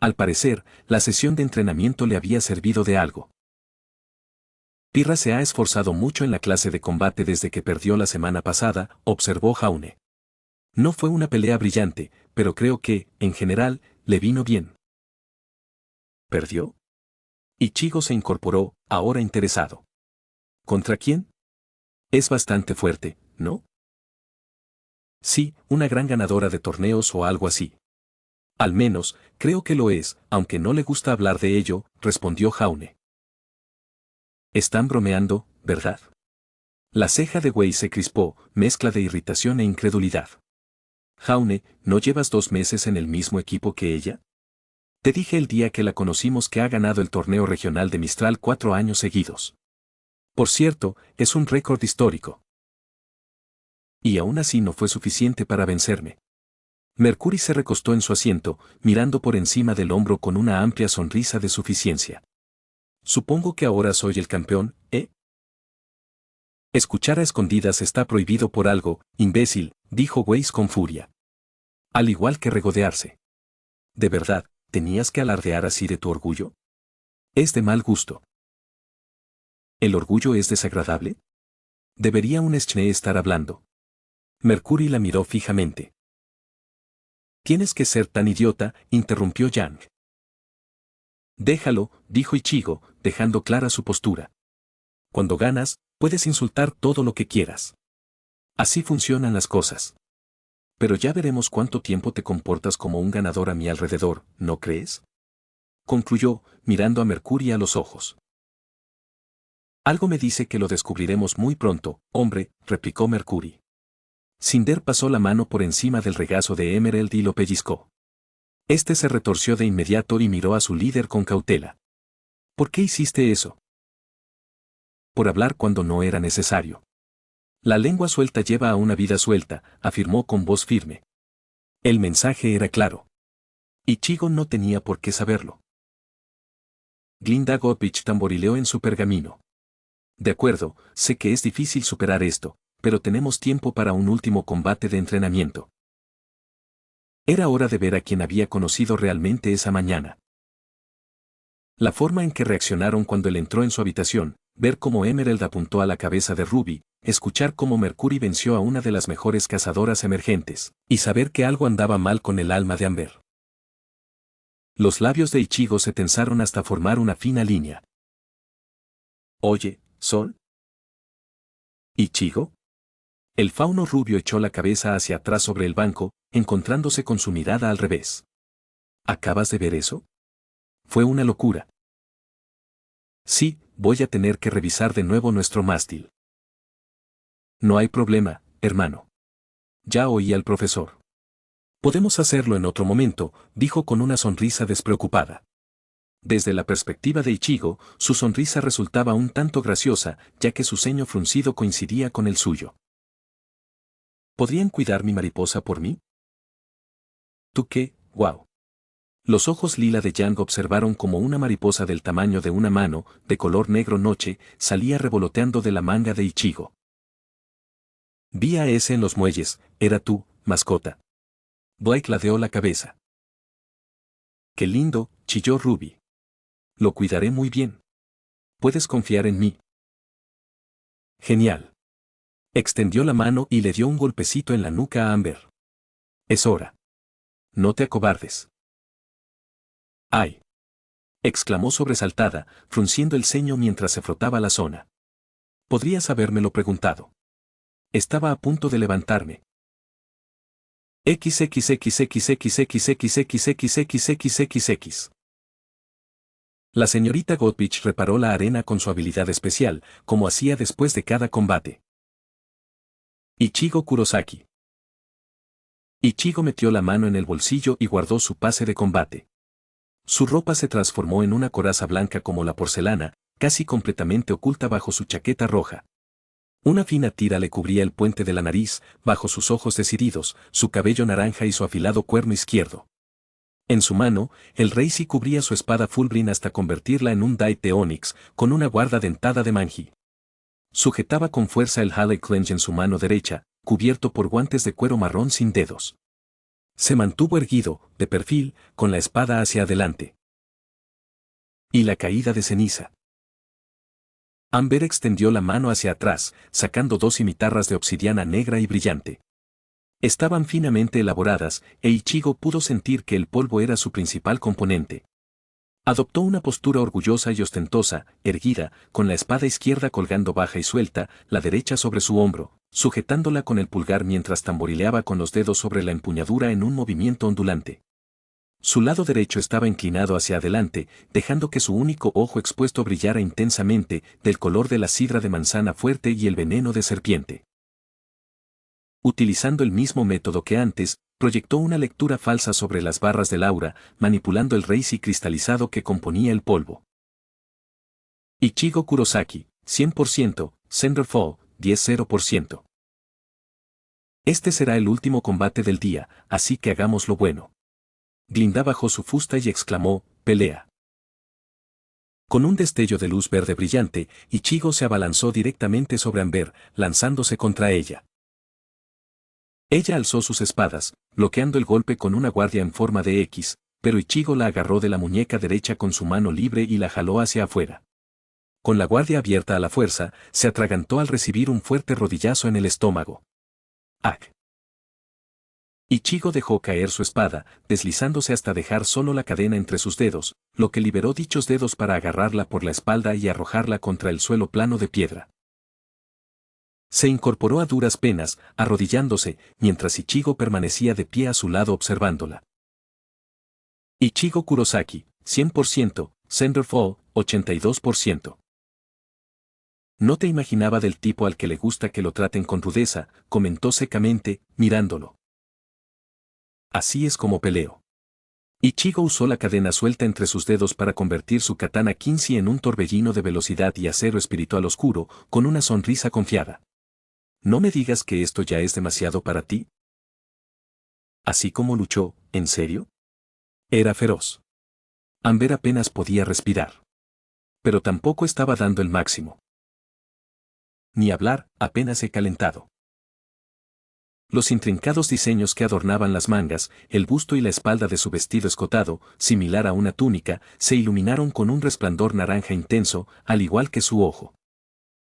Al parecer, la sesión de entrenamiento le había servido de algo. Pirra se ha esforzado mucho en la clase de combate desde que perdió la semana pasada, observó Jaune. No fue una pelea brillante, pero creo que, en general, le vino bien. ¿Perdió? Ichigo se incorporó, ahora interesado. ¿Contra quién? Es bastante fuerte, ¿no? Sí, una gran ganadora de torneos o algo así. Al menos, creo que lo es, aunque no le gusta hablar de ello, respondió Jaune. Están bromeando, ¿verdad? La ceja de Wei se crispó, mezcla de irritación e incredulidad. Jaune, ¿no llevas 2 meses en el mismo equipo que ella? Te dije el día que la conocimos que ha ganado el torneo regional de Mistral 4 años seguidos. Por cierto, es un récord histórico. Y aún así no fue suficiente para vencerme. Mercury se recostó en su asiento, mirando por encima del hombro con una amplia sonrisa de suficiencia. Supongo que ahora soy el campeón, ¿eh? Escuchar a escondidas está prohibido por algo, imbécil, dijo Weiss con furia. Al igual que regodearse. ¿De verdad, tenías que alardear así de tu orgullo? Es de mal gusto. ¿El orgullo es desagradable? Debería un Schne estar hablando. Mercury la miró fijamente. Tienes que ser tan idiota, interrumpió Yang. Déjalo, dijo Ichigo, dejando clara su postura. Cuando ganas, puedes insultar todo lo que quieras. Así funcionan las cosas. Pero ya veremos cuánto tiempo te comportas como un ganador a mi alrededor, ¿no crees? Concluyó, mirando a Mercury a los ojos. Algo me dice que lo descubriremos muy pronto, hombre, replicó Mercury. Cinder pasó la mano por encima del regazo de Emerald y lo pellizcó. Este se retorció de inmediato y miró a su líder con cautela. ¿Por qué hiciste eso? Por hablar cuando no era necesario. La lengua suelta lleva a una vida suelta, afirmó con voz firme. El mensaje era claro. Ichigo no tenía por qué saberlo. Glinda Godrich tamborileó en su pergamino. De acuerdo, sé que es difícil superar esto, pero tenemos tiempo para un último combate de entrenamiento. Era hora de ver a quien había conocido realmente esa mañana. La forma en que reaccionaron cuando él entró en su habitación, ver cómo Emerald apuntó a la cabeza de Ruby, escuchar cómo Mercury venció a una de las mejores cazadoras emergentes, y saber que algo andaba mal con el alma de Amber. Los labios de Ichigo se tensaron hasta formar una fina línea. Oye, ¿Sol? ¿Ichigo? El fauno rubio echó la cabeza hacia atrás sobre el banco, encontrándose con su mirada al revés. ¿Acabas de ver eso? Fue una locura. Sí, voy a tener que revisar de nuevo nuestro mástil. No hay problema, hermano. Ya oí al profesor. Podemos hacerlo en otro momento, dijo con una sonrisa despreocupada. Desde la perspectiva de Ichigo, su sonrisa resultaba un tanto graciosa, ya que su ceño fruncido coincidía con el suyo. ¿Podrían cuidar mi mariposa por mí? ¿Tú qué? ¡Guau! Los ojos lila de Yang observaron como una mariposa del tamaño de una mano, de color negro noche, salía revoloteando de la manga de Ichigo. Vi a ese en los muelles, era tú, mascota. Blake ladeó la cabeza. Qué lindo, chilló Ruby. Lo cuidaré muy bien. Puedes confiar en mí. Genial. Extendió la mano y le dio un golpecito en la nuca a Amber. Es hora. No te acobardes. ¡Ay! Exclamó sobresaltada, frunciendo el ceño mientras se frotaba la zona. Podrías habérmelo preguntado. Estaba a punto de levantarme. XXXXXXXXXXXXXX. La señorita Godrich reparó la arena con su habilidad especial, como hacía después de cada combate. Ichigo Kurosaki. Ichigo metió la mano en el bolsillo y guardó su pase de combate. Su ropa se transformó en una coraza blanca como la porcelana, casi completamente oculta bajo su chaqueta roja. Una fina tira le cubría el puente de la nariz, bajo sus ojos decididos, su cabello naranja y su afilado cuerno izquierdo. En su mano, el Reisi cubría su espada Fulbrin hasta convertirla en un Date de Onix, con una guarda dentada de manji. Sujetaba con fuerza el Halley Clench en su mano derecha, cubierto por guantes de cuero marrón sin dedos. Se mantuvo erguido, de perfil, con la espada hacia adelante. Y la caída de ceniza. Amber extendió la mano hacia atrás, sacando dos cimitarras de obsidiana negra y brillante. Estaban finamente elaboradas, e Ichigo pudo sentir que el polvo era su principal componente. Adoptó una postura orgullosa y ostentosa, erguida, con la espada izquierda colgando baja y suelta, la derecha sobre su hombro, sujetándola con el pulgar mientras tamborileaba con los dedos sobre la empuñadura en un movimiento ondulante. Su lado derecho estaba inclinado hacia adelante, dejando que su único ojo expuesto brillara intensamente, del color de la sidra de manzana fuerte y el veneno de serpiente. Utilizando el mismo método que antes, proyectó una lectura falsa sobre las barras del aura, manipulando el Reisi cristalizado que componía el polvo. Ichigo Kurosaki, 100%, Senderfall, 10-0%. Este será el último combate del día, así que hagámoslo bueno. Glinda bajó su fusta y exclamó, pelea. Con un destello de luz verde brillante, Ichigo se abalanzó directamente sobre Amber, lanzándose contra ella. Ella alzó sus espadas, bloqueando el golpe con una guardia en forma de X, pero Ichigo la agarró de la muñeca derecha con su mano libre y la jaló hacia afuera. Con la guardia abierta a la fuerza, se atragantó al recibir un fuerte rodillazo en el estómago. ¡Ac! Ichigo dejó caer su espada, deslizándose hasta dejar solo la cadena entre sus dedos, lo que liberó dichos dedos para agarrarla por la espalda y arrojarla contra el suelo plano de piedra. Se incorporó a duras penas, arrodillándose, mientras Ichigo permanecía de pie a su lado observándola. Ichigo Kurosaki, 100%, Senderfall, 82%. No te imaginaba del tipo al que le gusta que lo traten con rudeza, comentó secamente, mirándolo. Así es como peleo. Ichigo usó la cadena suelta entre sus dedos para convertir su katana Quincy en un torbellino de velocidad y acero espiritual oscuro, con una sonrisa confiada. ¿No me digas que esto ya es demasiado para ti? Así como luchó, ¿en serio? Era feroz. Amber apenas podía respirar. Pero tampoco estaba dando el máximo. Ni hablar, apenas he calentado. Los intrincados diseños que adornaban las mangas, el busto y la espalda de su vestido escotado, similar a una túnica, se iluminaron con un resplandor naranja intenso, al igual que su ojo.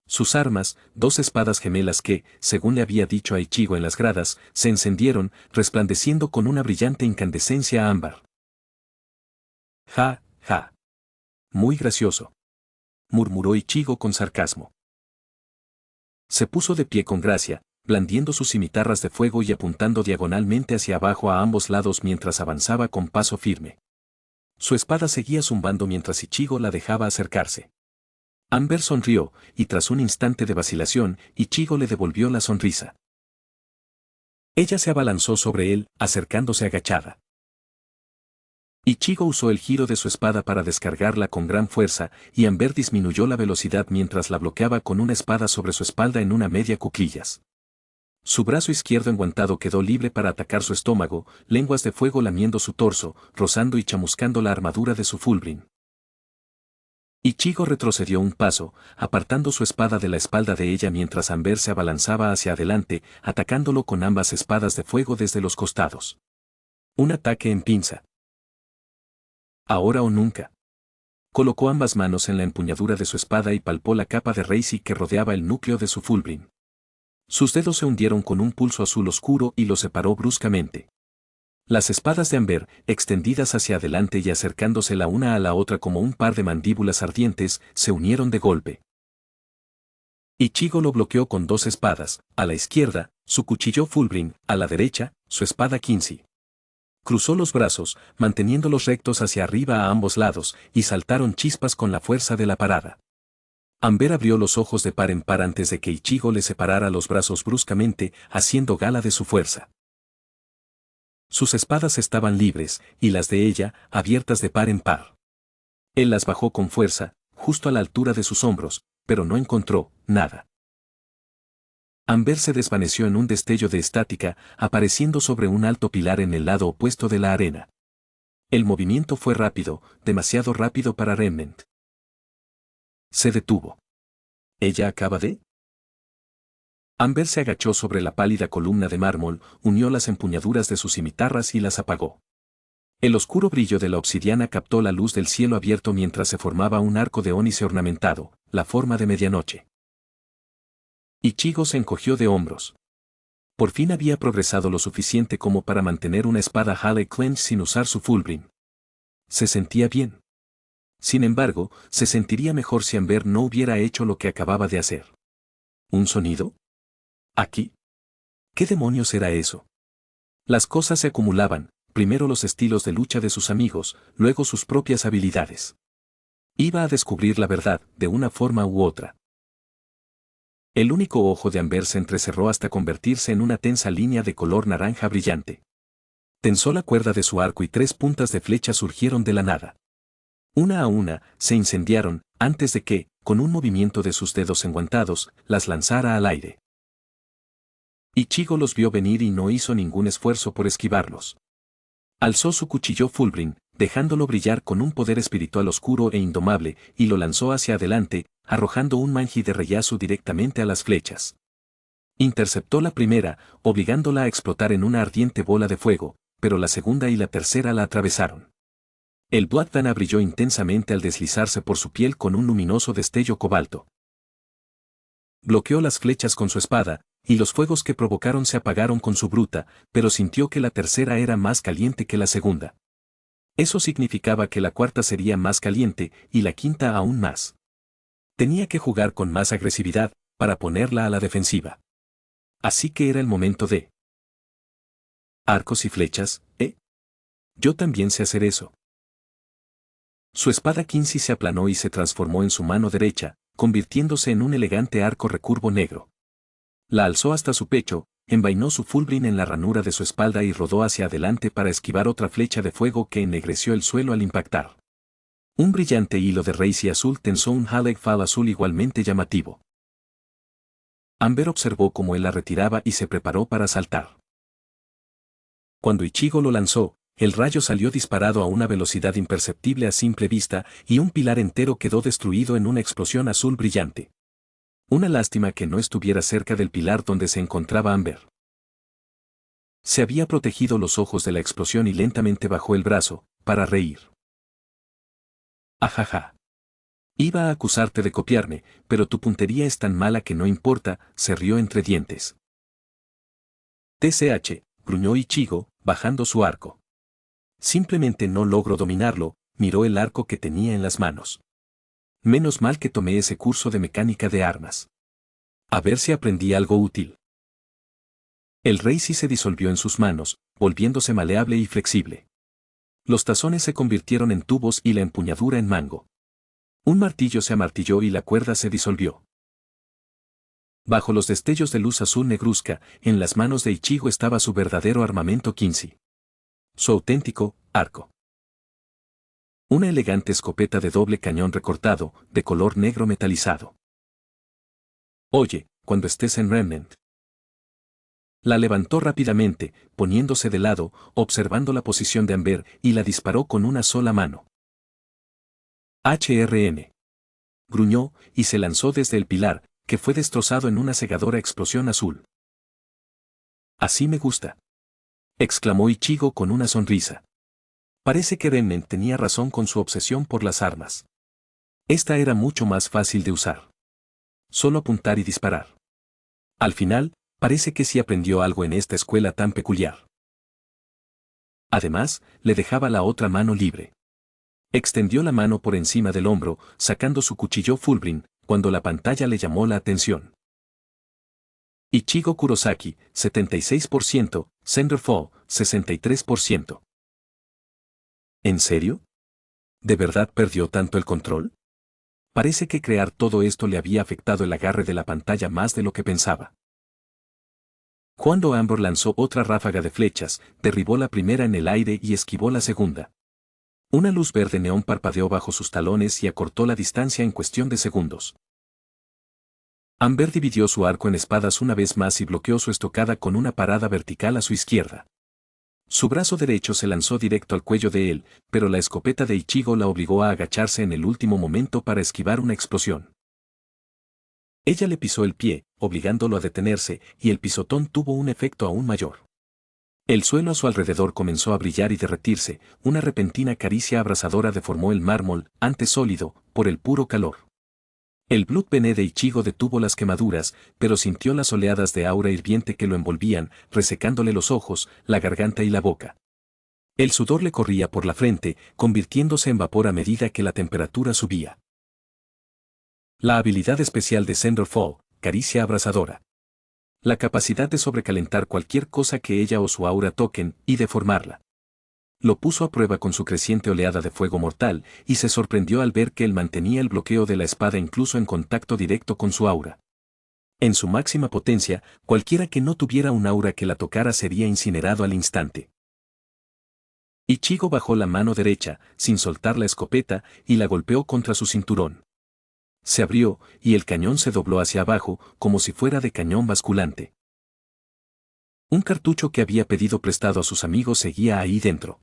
Sus armas, dos espadas gemelas que, según le había dicho a Ichigo en las gradas, se encendieron, resplandeciendo con una brillante incandescencia ámbar. Ja, ja. Muy gracioso, murmuró Ichigo con sarcasmo. Se puso de pie con gracia, blandiendo sus cimitarras de fuego y apuntando diagonalmente hacia abajo a ambos lados mientras avanzaba con paso firme. Su espada seguía zumbando mientras Ichigo la dejaba acercarse. Amber sonrió, y tras un instante de vacilación, Ichigo le devolvió la sonrisa. Ella se abalanzó sobre él, acercándose agachada. Ichigo usó el giro de su espada para descargarla con gran fuerza, y Amber disminuyó la velocidad mientras la bloqueaba con una espada sobre su espalda en una media cuclillas. Su brazo izquierdo enguantado quedó libre para atacar su estómago, lenguas de fuego lamiendo su torso, rozando y chamuscando la armadura de su Fulbrin. Ichigo retrocedió un paso, apartando su espada de la espalda de ella mientras Amber se abalanzaba hacia adelante, atacándolo con ambas espadas de fuego desde los costados. Un ataque en pinza. Ahora o nunca. Colocó ambas manos en la empuñadura de su espada y palpó la capa de Reishi que rodeaba el núcleo de su Fulbrin. Sus dedos se hundieron con un pulso azul oscuro y lo separó bruscamente. Las espadas de Amber, extendidas hacia adelante y acercándose la una a la otra como un par de mandíbulas ardientes, se unieron de golpe. Ichigo lo bloqueó con dos espadas, a la izquierda, su cuchillo Fulbrin, a la derecha, su espada Quincy. Cruzó los brazos, manteniéndolos rectos hacia arriba a ambos lados, y saltaron chispas con la fuerza de la parada. Amber abrió los ojos de par en par antes de que Ichigo le separara los brazos bruscamente, haciendo gala de su fuerza. Sus espadas estaban libres, y las de ella, abiertas de par en par. Él las bajó con fuerza, justo a la altura de sus hombros, pero no encontró nada. Amber se desvaneció en un destello de estática, apareciendo sobre un alto pilar en el lado opuesto de la arena. El movimiento fue rápido, demasiado rápido para Remnant. Se detuvo. ¿Ella acaba de? Amber se agachó sobre la pálida columna de mármol, unió las empuñaduras de sus cimitarras y las apagó. El oscuro brillo de la obsidiana captó la luz del cielo abierto mientras se formaba un arco de ónice ornamentado, la forma de medianoche. Ichigo se encogió de hombros. Por fin había progresado lo suficiente como para mantener una espada Hale Clench sin usar su Fulbrin. Se sentía bien. Sin embargo, se sentiría mejor si Amber no hubiera hecho lo que acababa de hacer. ¿Un sonido? ¿Aquí? ¿Qué demonios era eso? Las cosas se acumulaban, primero los estilos de lucha de sus amigos, luego sus propias habilidades. Iba a descubrir la verdad, de una forma u otra. El único ojo de Amber se entrecerró hasta convertirse en una tensa línea de color naranja brillante. Tensó la cuerda de su arco y tres puntas de flecha surgieron de la nada. Una a una, se incendiaron, antes de que, con un movimiento de sus dedos enguantados, las lanzara al aire. Ichigo los vio venir y no hizo ningún esfuerzo por esquivarlos. Alzó su cuchillo Fulbrin, dejándolo brillar con un poder espiritual oscuro e indomable, y lo lanzó hacia adelante, arrojando un manji de Reiyasu directamente a las flechas. Interceptó la primera, obligándola a explotar en una ardiente bola de fuego, pero la segunda y la tercera la atravesaron. El Black Dana brilló intensamente al deslizarse por su piel con un luminoso destello cobalto. Bloqueó las flechas con su espada, y los fuegos que provocaron se apagaron con su bruta, pero sintió que la tercera era más caliente que la segunda. Eso significaba que la cuarta sería más caliente, y la quinta aún más. Tenía que jugar con más agresividad, para ponerla a la defensiva. Así que era el momento de... ¿Arcos y flechas, eh? Yo también sé hacer eso. Su espada Quincy se aplanó y se transformó en su mano derecha, convirtiéndose en un elegante arco recurvo negro. La alzó hasta su pecho, envainó su fulbrin en la ranura de su espalda y rodó hacia adelante para esquivar otra flecha de fuego que ennegreció el suelo al impactar. Un brillante hilo de raíz azul tensó un Haleg Fall azul igualmente llamativo. Amber observó cómo él la retiraba y se preparó para saltar. Cuando Ichigo lo lanzó, el rayo salió disparado a una velocidad imperceptible a simple vista y un pilar entero quedó destruido en una explosión azul brillante. Una lástima que no estuviera cerca del pilar donde se encontraba Amber. Se había protegido los ojos de la explosión y lentamente bajó el brazo, para reír. Ajaja. Iba a acusarte de copiarme, pero tu puntería es tan mala que no importa, se rió entre dientes. TCH, gruñó Ichigo, bajando su arco. Simplemente no logro dominarlo, miró el arco que tenía en las manos. Menos mal que tomé ese curso de mecánica de armas. A ver si aprendí algo útil. El Reishi se disolvió en sus manos, volviéndose maleable y flexible. Los tazones se convirtieron en tubos y la empuñadura en mango. Un martillo se amartilló y la cuerda se disolvió. Bajo los destellos de luz azul negruzca, en las manos de Ichigo estaba su verdadero armamento Quincy. Su auténtico arco. Una elegante escopeta de doble cañón recortado, de color negro metalizado. Oye, cuando estés en Remnant. La levantó rápidamente, poniéndose de lado, observando la posición de Amber, y la disparó con una sola mano. HRN. Gruñó, y se lanzó desde el pilar, que fue destrozado en una cegadora explosión azul. Así me gusta. Exclamó Ichigo con una sonrisa. Parece que Remnant tenía razón con su obsesión por las armas. Esta era mucho más fácil de usar. Solo apuntar y disparar. Al final, parece que sí aprendió algo en esta escuela tan peculiar. Además, le dejaba la otra mano libre. Extendió la mano por encima del hombro, sacando su cuchillo fulbrin, cuando la pantalla le llamó la atención. Ichigo Kurosaki, 76%, Senderfall, 63%. ¿En serio? ¿De verdad perdió tanto el control? Parece que crear todo esto le había afectado el agarre de la pantalla más de lo que pensaba. Cuando Amber lanzó otra ráfaga de flechas, derribó la primera en el aire y esquivó la segunda. Una luz verde neón parpadeó bajo sus talones y acortó la distancia en cuestión de segundos. Amber dividió su arco en espadas una vez más y bloqueó su estocada con una parada vertical a su izquierda. Su brazo derecho se lanzó directo al cuello de él, pero la escopeta de Ichigo la obligó a agacharse en el último momento para esquivar una explosión. Ella le pisó el pie, obligándolo a detenerse, y el pisotón tuvo un efecto aún mayor. El suelo a su alrededor comenzó a brillar y derretirse, una repentina caricia abrasadora deformó el mármol, antes sólido, por el puro calor. El Blood Bene de Ichigo detuvo las quemaduras, pero sintió las oleadas de aura hirviente que lo envolvían, resecándole los ojos, la garganta y la boca. El sudor le corría por la frente, convirtiéndose en vapor a medida que la temperatura subía. La habilidad especial de Senderfall, caricia abrasadora. La capacidad de sobrecalentar cualquier cosa que ella o su aura toquen y deformarla. Lo puso a prueba con su creciente oleada de fuego mortal, y se sorprendió al ver que él mantenía el bloqueo de la espada incluso en contacto directo con su aura. En su máxima potencia, cualquiera que no tuviera un aura que la tocara sería incinerado al instante. Ichigo bajó la mano derecha, sin soltar la escopeta, y la golpeó contra su cinturón. Se abrió, y el cañón se dobló hacia abajo, como si fuera de cañón basculante. Un cartucho que había pedido prestado a sus amigos seguía ahí dentro.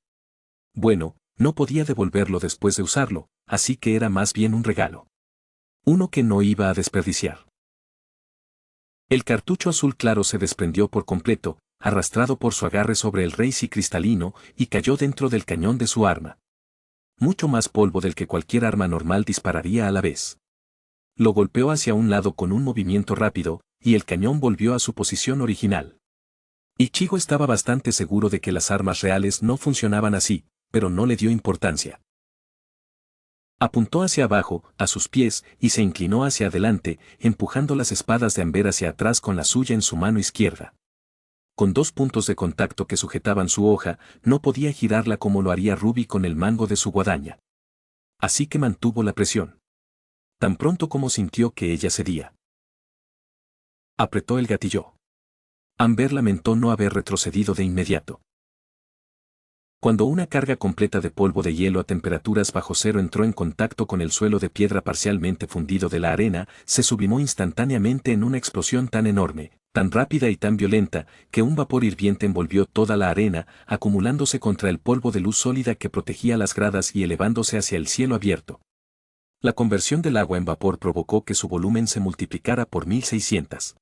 Bueno, no podía devolverlo después de usarlo, así que era más bien un regalo. Uno que no iba a desperdiciar. El cartucho azul claro se desprendió por completo, arrastrado por su agarre sobre el Reishi cristalino, y cayó dentro del cañón de su arma. Mucho más polvo del que cualquier arma normal dispararía a la vez. Lo golpeó hacia un lado con un movimiento rápido, y el cañón volvió a su posición original. Ichigo estaba bastante seguro de que las armas reales no funcionaban así, pero no le dio importancia. Apuntó hacia abajo, a sus pies, y se inclinó hacia adelante, empujando las espadas de Amber hacia atrás con la suya en su mano izquierda. Con dos puntos de contacto que sujetaban su hoja, no podía girarla como lo haría Ruby con el mango de su guadaña. Así que mantuvo la presión. Tan pronto como sintió que ella cedía. Apretó el gatillo. Amber lamentó no haber retrocedido de inmediato. Cuando una carga completa de polvo de hielo a temperaturas bajo cero entró en contacto con el suelo de piedra parcialmente fundido de la arena, se sublimó instantáneamente en una explosión tan enorme, tan rápida y tan violenta, que un vapor hirviente envolvió toda la arena, acumulándose contra el polvo de luz sólida que protegía las gradas y elevándose hacia el cielo abierto. La conversión del agua en vapor provocó que su volumen se multiplicara por 1600.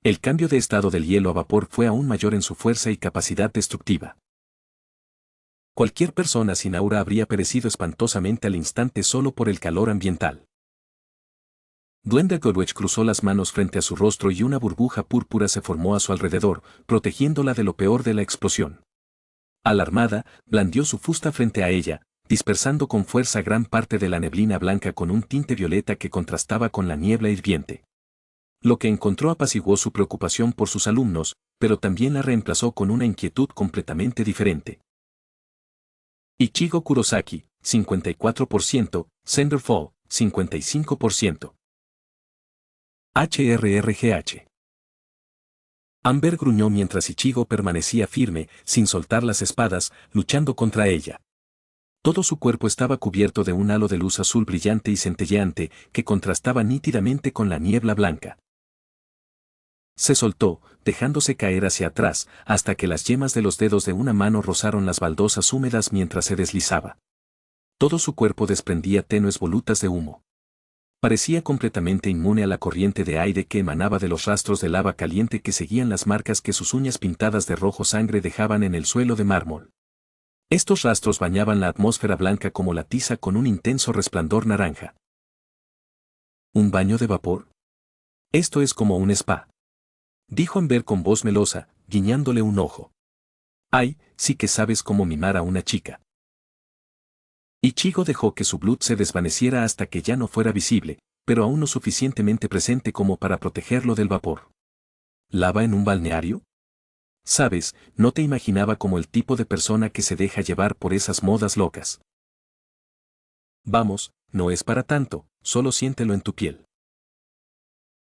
El cambio de estado del hielo a vapor fue aún mayor en su fuerza y capacidad destructiva. Cualquier persona sin aura habría perecido espantosamente al instante solo por el calor ambiental. Duende Goldwich cruzó las manos frente a su rostro y una burbuja púrpura se formó a su alrededor, protegiéndola de lo peor de la explosión. Alarmada, blandió su fusta frente a ella, dispersando con fuerza gran parte de la neblina blanca con un tinte violeta que contrastaba con la niebla hirviente. Lo que encontró apaciguó su preocupación por sus alumnos, pero también la reemplazó con una inquietud completamente diferente. Ichigo Kurosaki, 54%, Senderfall, 55%. HRRGH. Amber gruñó mientras Ichigo permanecía firme, sin soltar las espadas, luchando contra ella. Todo su cuerpo estaba cubierto de un halo de luz azul brillante y centelleante, que contrastaba nítidamente con la niebla blanca. Se soltó, dejándose caer hacia atrás, hasta que las yemas de los dedos de una mano rozaron las baldosas húmedas mientras se deslizaba. Todo su cuerpo desprendía tenues volutas de humo. Parecía completamente inmune a la corriente de aire que emanaba de los rastros de lava caliente que seguían las marcas que sus uñas pintadas de rojo sangre dejaban en el suelo de mármol. Estos rastros bañaban la atmósfera blanca como la tiza con un intenso resplandor naranja. ¿Un baño de vapor? Esto es como un spa, dijo Amber con voz melosa, guiñándole un ojo. Ay, sí que sabes cómo mimar a una chica. Ichigo dejó que su blood se desvaneciera hasta que ya no fuera visible, pero aún no suficientemente presente como para protegerlo del vapor. ¿Lava en un balneario? Sabes, no te imaginaba como el tipo de persona que se deja llevar por esas modas locas. Vamos, no es para tanto, solo siéntelo en tu piel.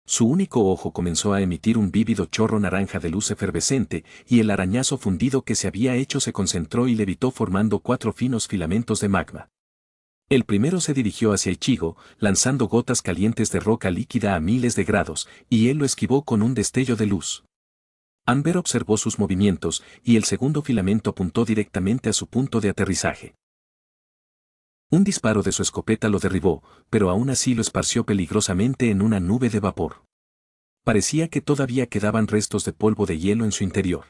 Su único ojo comenzó a emitir un vívido chorro naranja de luz efervescente, y el arañazo fundido que se había hecho se concentró y levitó formando 4 finos filamentos de magma. El primero se dirigió hacia Ichigo, lanzando gotas calientes de roca líquida a miles de grados, y él lo esquivó con un destello de luz. Amber observó sus movimientos, y el segundo filamento apuntó directamente a su punto de aterrizaje. Un disparo de su escopeta lo derribó, pero aún así lo esparció peligrosamente en una nube de vapor. Parecía que todavía quedaban restos de polvo de hielo en su interior.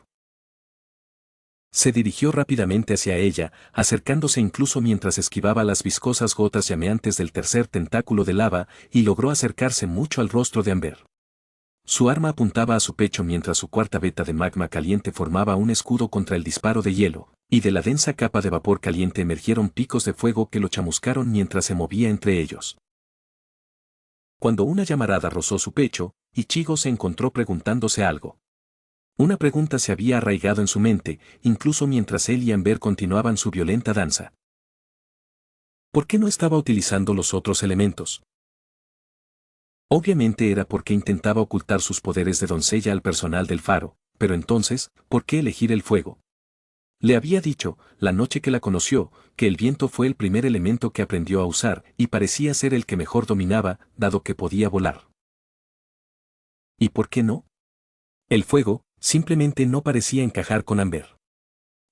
Se dirigió rápidamente hacia ella, acercándose incluso mientras esquivaba las viscosas gotas llameantes del tercer tentáculo de lava, y logró acercarse mucho al rostro de Amber. Su arma apuntaba a su pecho mientras su cuarta veta de magma caliente formaba un escudo contra el disparo de hielo, y de la densa capa de vapor caliente emergieron picos de fuego que lo chamuscaron mientras se movía entre ellos. Cuando una llamarada rozó su pecho, Ichigo se encontró preguntándose algo. Una pregunta se había arraigado en su mente, incluso mientras él y Amber continuaban su violenta danza. ¿Por qué no estaba utilizando los otros elementos? Obviamente era porque intentaba ocultar sus poderes de doncella al personal del faro, pero entonces, ¿por qué elegir el fuego? Le había dicho, la noche que la conoció, que el viento fue el primer elemento que aprendió a usar, y parecía ser el que mejor dominaba, dado que podía volar. ¿Y por qué no? El fuego, simplemente no parecía encajar con Amber.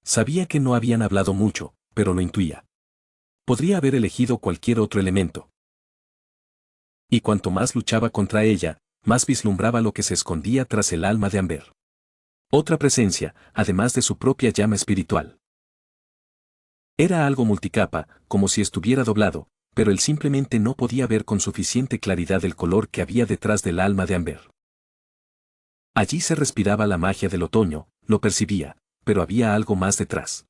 Sabía que no habían hablado mucho, pero lo intuía. Podría haber elegido cualquier otro elemento. Y cuanto más luchaba contra ella, más vislumbraba lo que se escondía tras el alma de Amber. Otra presencia, además de su propia llama espiritual. Era algo multicapa, como si estuviera doblado, pero él simplemente no podía ver con suficiente claridad el color que había detrás del alma de Amber. Allí se respiraba la magia del otoño, lo percibía, pero había algo más detrás.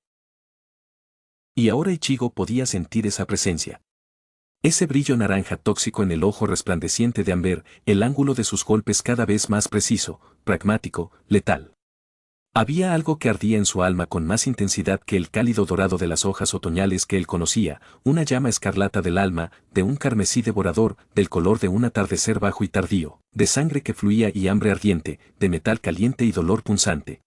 Y ahora Ichigo podía sentir esa presencia. Ese brillo naranja tóxico en el ojo resplandeciente de Amber, el ángulo de sus golpes cada vez más preciso, pragmático, letal. Había algo que ardía en su alma con más intensidad que el cálido dorado de las hojas otoñales que él conocía, una llama escarlata del alma, de un carmesí devorador, del color de un atardecer bajo y tardío, de sangre que fluía y hambre ardiente, de metal caliente y dolor punzante.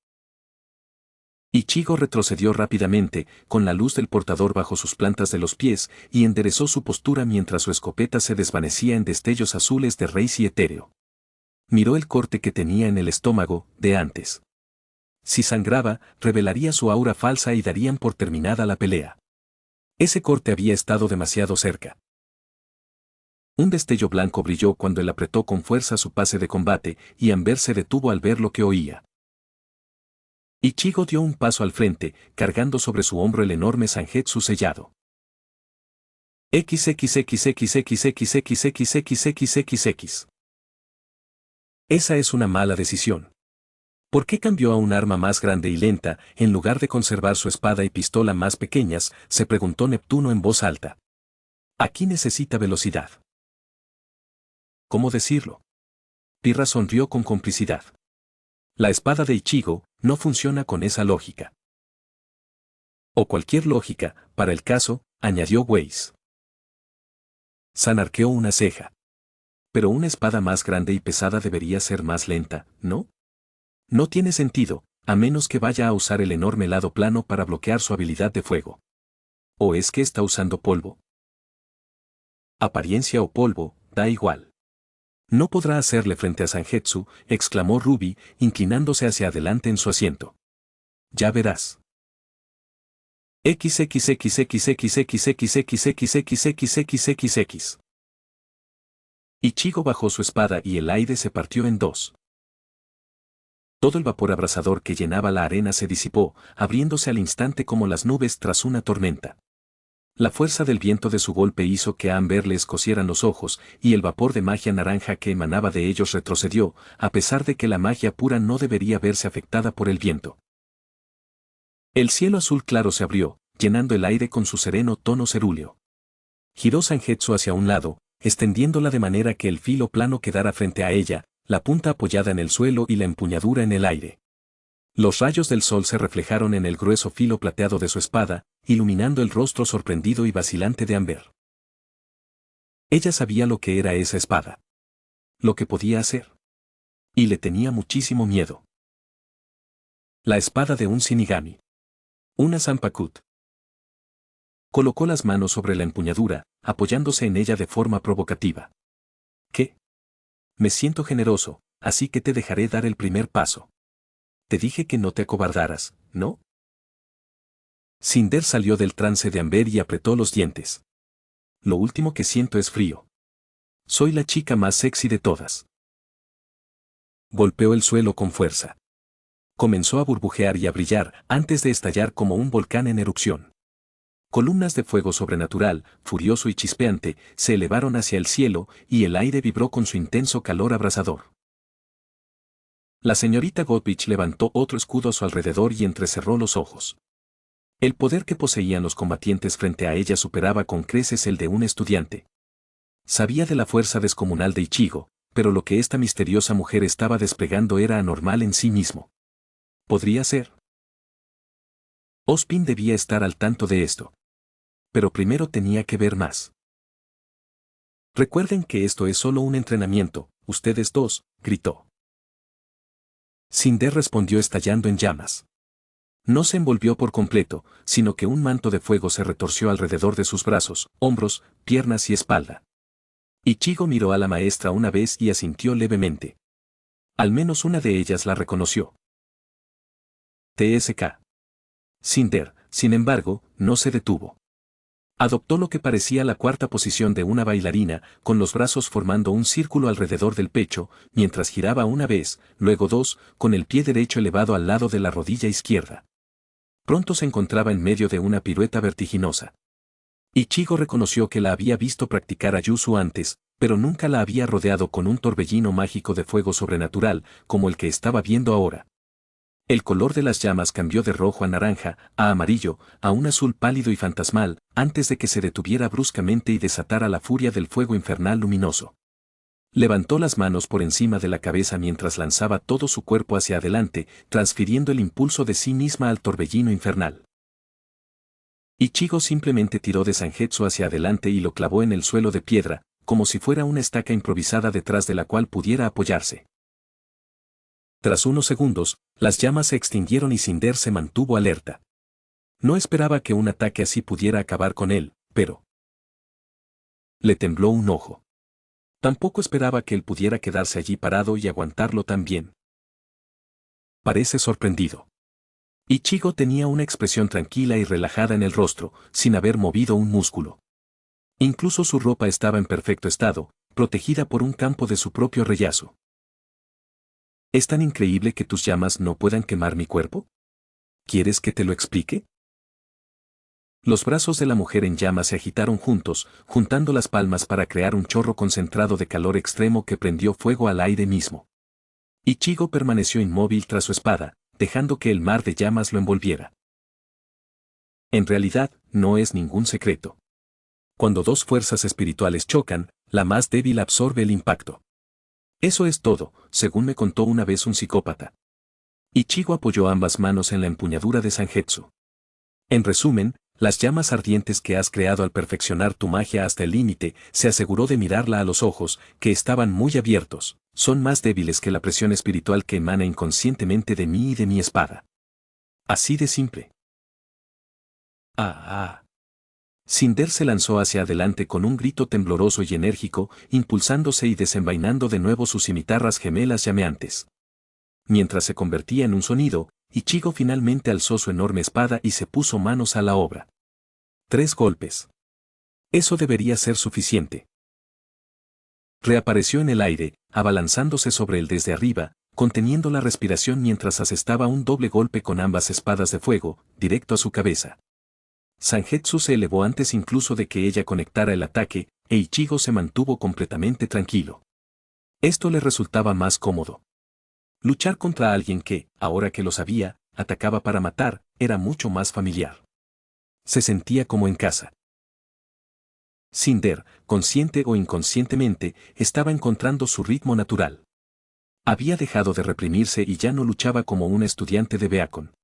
Ichigo retrocedió rápidamente, con la luz del portador bajo sus plantas de los pies, y enderezó su postura mientras su escopeta se desvanecía en destellos azules de raíz y etéreo. Miró el corte que tenía en el estómago, de antes. Si sangraba, revelaría su aura falsa y darían por terminada la pelea. Ese corte había estado demasiado cerca. Un destello blanco brilló cuando él apretó con fuerza su pase de combate, y Amber se detuvo al ver lo que oía. Ichigo dio un paso al frente, cargando sobre su hombro el enorme Zangetsu sellado. XXXXXXXXXXXXXX. Esa es una mala decisión. ¿Por qué cambió a un arma más grande y lenta, en lugar de conservar su espada y pistola más pequeñas?, se preguntó Neptuno en voz alta. Aquí necesita velocidad. ¿Cómo decirlo? Pirra sonrió con complicidad. La espada de Ichigo no funciona con esa lógica. O cualquier lógica, para el caso, añadió Weiss. San arqueó una ceja. Pero una espada más grande y pesada debería ser más lenta, ¿no? No tiene sentido, a menos que vaya a usar el enorme lado plano para bloquear su habilidad de fuego. ¿O es que está usando polvo? Apariencia o polvo, da igual. No podrá hacerle frente a Zangetsu, exclamó Ruby, inclinándose hacia adelante en su asiento. Ya verás. XXXXXXXXXXXXXXXX. Ichigo bajó su espada y el aire se partió en dos. Todo el vapor abrasador que llenaba la arena se disipó, abriéndose al instante como las nubes tras una tormenta. La fuerza del viento de su golpe hizo que a Amber le escocieran los ojos, y el vapor de magia naranja que emanaba de ellos retrocedió, a pesar de que la magia pura no debería verse afectada por el viento. El cielo azul claro se abrió, llenando el aire con su sereno tono cerúleo. Giró Zangetsu hacia un lado, extendiéndola de manera que el filo plano quedara frente a ella, la punta apoyada en el suelo y la empuñadura en el aire. Los rayos del sol se reflejaron en el grueso filo plateado de su espada, iluminando el rostro sorprendido y vacilante de Amber. Ella sabía lo que era esa espada. Lo que podía hacer. Y le tenía muchísimo miedo. La espada de un Shinigami. Una Zanpakuto. Colocó las manos sobre la empuñadura, apoyándose en ella de forma provocativa. ¿Qué? Me siento generoso, así que te dejaré dar el primer paso. Te dije que no te acobardaras, ¿no? Cinder salió del trance de Amber y apretó los dientes. Lo último que siento es frío. Soy la chica más sexy de todas. Golpeó el suelo con fuerza. Comenzó a burbujear y a brillar antes de estallar como un volcán en erupción. Columnas de fuego sobrenatural, furioso y chispeante, se elevaron hacia el cielo y el aire vibró con su intenso calor abrasador. La señorita Godwich levantó otro escudo a su alrededor y entrecerró los ojos. El poder que poseían los combatientes frente a ella superaba con creces el de un estudiante. Sabía de la fuerza descomunal de Ichigo, pero lo que esta misteriosa mujer estaba desplegando era anormal en sí mismo. ¿Podría ser? Ozpin debía estar al tanto de esto. Pero primero tenía que ver más. Recuerden que esto es solo un entrenamiento, ustedes dos, gritó. Cinder respondió estallando en llamas. No se envolvió por completo, sino que un manto de fuego se retorció alrededor de sus brazos, hombros, piernas y espalda. Ichigo miró a la maestra una vez y asintió levemente. Al menos una de ellas la reconoció. TSK. Cinder, sin embargo, no se detuvo. Adoptó lo que parecía la cuarta posición de una bailarina, con los brazos formando un círculo alrededor del pecho, mientras giraba una vez, luego dos, con el pie derecho elevado al lado de la rodilla izquierda. Pronto se encontraba en medio de una pirueta vertiginosa. Ichigo reconoció que la había visto practicar a Yuzu antes, pero nunca la había rodeado con un torbellino mágico de fuego sobrenatural, como el que estaba viendo ahora. El color de las llamas cambió de rojo a naranja, a amarillo, a un azul pálido y fantasmal, antes de que se detuviera bruscamente y desatara la furia del fuego infernal luminoso. Levantó las manos por encima de la cabeza mientras lanzaba todo su cuerpo hacia adelante, transfiriendo el impulso de sí misma al torbellino infernal. Ichigo simplemente tiró de Zangetsu hacia adelante y lo clavó en el suelo de piedra, como si fuera una estaca improvisada detrás de la cual pudiera apoyarse. Tras unos segundos, las llamas se extinguieron y Cinder se mantuvo alerta. No esperaba que un ataque así pudiera acabar con él, pero le tembló un ojo. Tampoco esperaba que él pudiera quedarse allí parado y aguantarlo tan bien. Parece sorprendido. Ichigo tenía una expresión tranquila y relajada en el rostro, sin haber movido un músculo. Incluso su ropa estaba en perfecto estado, protegida por un campo de su propio rellazo. ¿Es tan increíble que tus llamas no puedan quemar mi cuerpo? ¿Quieres que te lo explique? Los brazos de la mujer en llamas se agitaron juntos, juntando las palmas para crear un chorro concentrado de calor extremo que prendió fuego al aire mismo. Ichigo permaneció inmóvil tras su espada, dejando que el mar de llamas lo envolviera. En realidad, no es ningún secreto. Cuando dos fuerzas espirituales chocan, la más débil absorbe el impacto. Eso es todo, según me contó una vez un psicópata. Ichigo apoyó ambas manos en la empuñadura de Zangetsu. En resumen, las llamas ardientes que has creado al perfeccionar tu magia hasta el límite, se aseguró de mirarla a los ojos, que estaban muy abiertos, son más débiles que la presión espiritual que emana inconscientemente de mí y de mi espada. Así de simple. Cinder se lanzó hacia adelante con un grito tembloroso y enérgico, impulsándose y desenvainando de nuevo sus cimitarras gemelas llameantes. Mientras se convertía en un sonido, Ichigo finalmente alzó su enorme espada y se puso manos a la obra. 3 golpes. Eso debería ser suficiente. Reapareció en el aire, abalanzándose sobre él desde arriba, conteniendo la respiración mientras asestaba un doble golpe con ambas espadas de fuego, directo a su cabeza. Zangetsu se elevó antes incluso de que ella conectara el ataque, e Ichigo se mantuvo completamente tranquilo. Esto le resultaba más cómodo. Luchar contra alguien que, ahora que lo sabía, atacaba para matar, era mucho más familiar. Se sentía como en casa. Cinder, consciente o inconscientemente, estaba encontrando su ritmo natural. Había dejado de reprimirse y ya no luchaba como una estudiante de Beacon.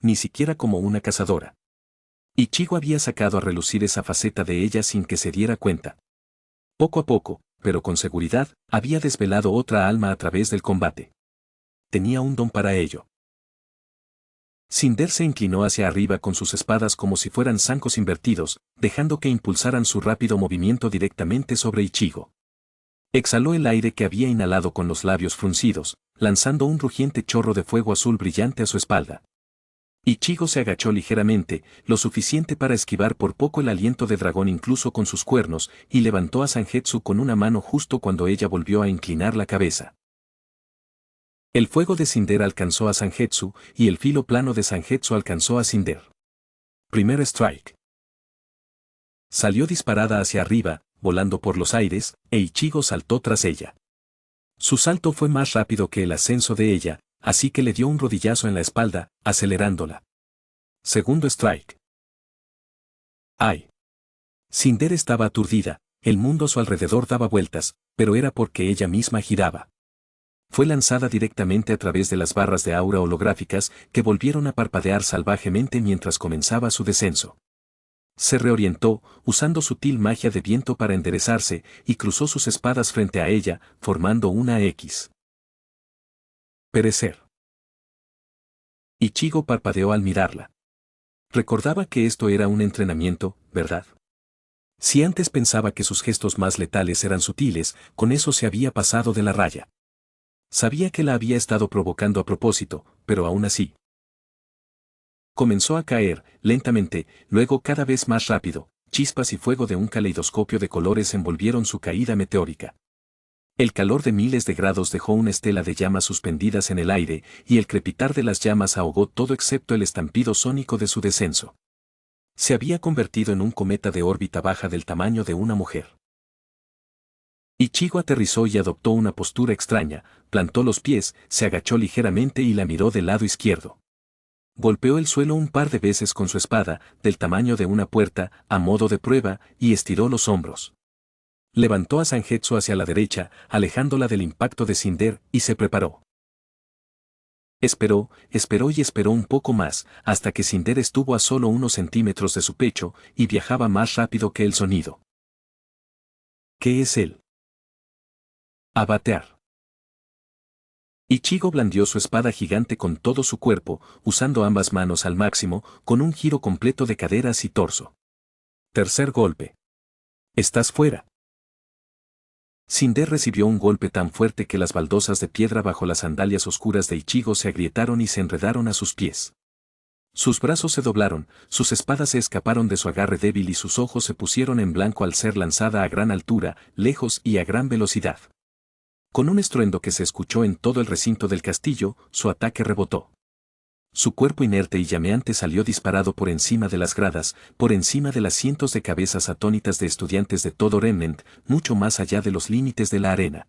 Ni siquiera como una cazadora. Ichigo había sacado a relucir esa faceta de ella sin que se diera cuenta. Poco a poco, pero con seguridad, había desvelado otra alma a través del combate. Tenía un don para ello. Cinder se inclinó hacia arriba con sus espadas como si fueran zancos invertidos, dejando que impulsaran su rápido movimiento directamente sobre Ichigo. Exhaló el aire que había inhalado con los labios fruncidos, lanzando un rugiente chorro de fuego azul brillante a su espalda. Ichigo se agachó ligeramente, lo suficiente para esquivar por poco el aliento de dragón incluso con sus cuernos, y levantó a Zangetsu con una mano justo cuando ella volvió a inclinar la cabeza. El fuego de Cinder alcanzó a Zangetsu, y el filo plano de Zangetsu alcanzó a Cinder. Primer strike. Salió disparada hacia arriba, volando por los aires, e Ichigo saltó tras ella. Su salto fue más rápido que el ascenso de ella, así que le dio un rodillazo en la espalda, acelerándola. Segundo strike. ¡Ay! Cinder estaba aturdida, el mundo a su alrededor daba vueltas, pero era porque ella misma giraba. Fue lanzada directamente a través de las barras de aura holográficas que volvieron a parpadear salvajemente mientras comenzaba su descenso. Se reorientó, usando sutil magia de viento para enderezarse, y cruzó sus espadas frente a ella, formando una X. Perecer. Ichigo parpadeó al mirarla. Recordaba que esto era un entrenamiento, ¿verdad? Si antes pensaba que sus gestos más letales eran sutiles, con eso se había pasado de la raya. Sabía que la había estado provocando a propósito, pero aún así. Comenzó a caer, lentamente, luego cada vez más rápido, chispas y fuego de un caleidoscopio de colores envolvieron su caída meteórica. El calor de miles de grados dejó una estela de llamas suspendidas en el aire, y el crepitar de las llamas ahogó todo excepto el estampido sónico de su descenso. Se había convertido en un cometa de órbita baja del tamaño de una mujer. Ichigo aterrizó y adoptó una postura extraña, plantó los pies, se agachó ligeramente y la miró del lado izquierdo. Golpeó el suelo un par de veces con su espada, del tamaño de una puerta, a modo de prueba, y estiró los hombros. Levantó a Zangetsu hacia la derecha, alejándola del impacto de Cinder, y se preparó. Esperó y esperó un poco más, hasta que Cinder estuvo a solo unos centímetros de su pecho, y viajaba más rápido que el sonido. ¿Qué es él? Abatear. Ichigo blandió su espada gigante con todo su cuerpo, usando ambas manos al máximo, con un giro completo de caderas y torso. Tercer golpe. Estás fuera. Cinder recibió un golpe tan fuerte que las baldosas de piedra bajo las sandalias oscuras de Ichigo se agrietaron y se enredaron a sus pies. Sus brazos se doblaron, sus espadas se escaparon de su agarre débil y sus ojos se pusieron en blanco al ser lanzada a gran altura, lejos y a gran velocidad. Con un estruendo que se escuchó en todo el recinto del castillo, su ataque rebotó. Su cuerpo inerte y llameante salió disparado por encima de las gradas, por encima de las cientos de cabezas atónitas de estudiantes de todo Remnant, mucho más allá de los límites de la arena.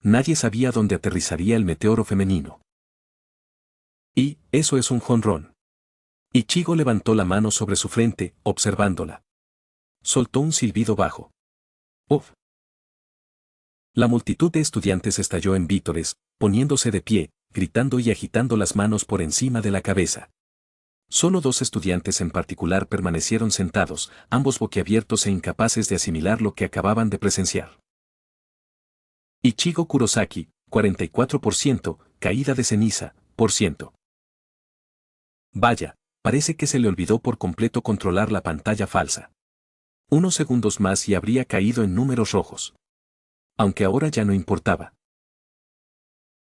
Nadie sabía dónde aterrizaría el meteoro femenino. Y, eso es un jonrón. Ichigo levantó la mano sobre su frente, observándola. Soltó un silbido bajo. ¡Uf! La multitud de estudiantes estalló en vítores, poniéndose de pie, gritando y agitando las manos por encima de la cabeza. Solo 2 estudiantes en particular permanecieron sentados, ambos boquiabiertos e incapaces de asimilar lo que acababan de presenciar. Ichigo Kurosaki, 44%, caída de ceniza, %. Vaya, parece que se le olvidó por completo controlar la pantalla falsa. Unos segundos más y habría caído en números rojos. Aunque ahora ya no importaba.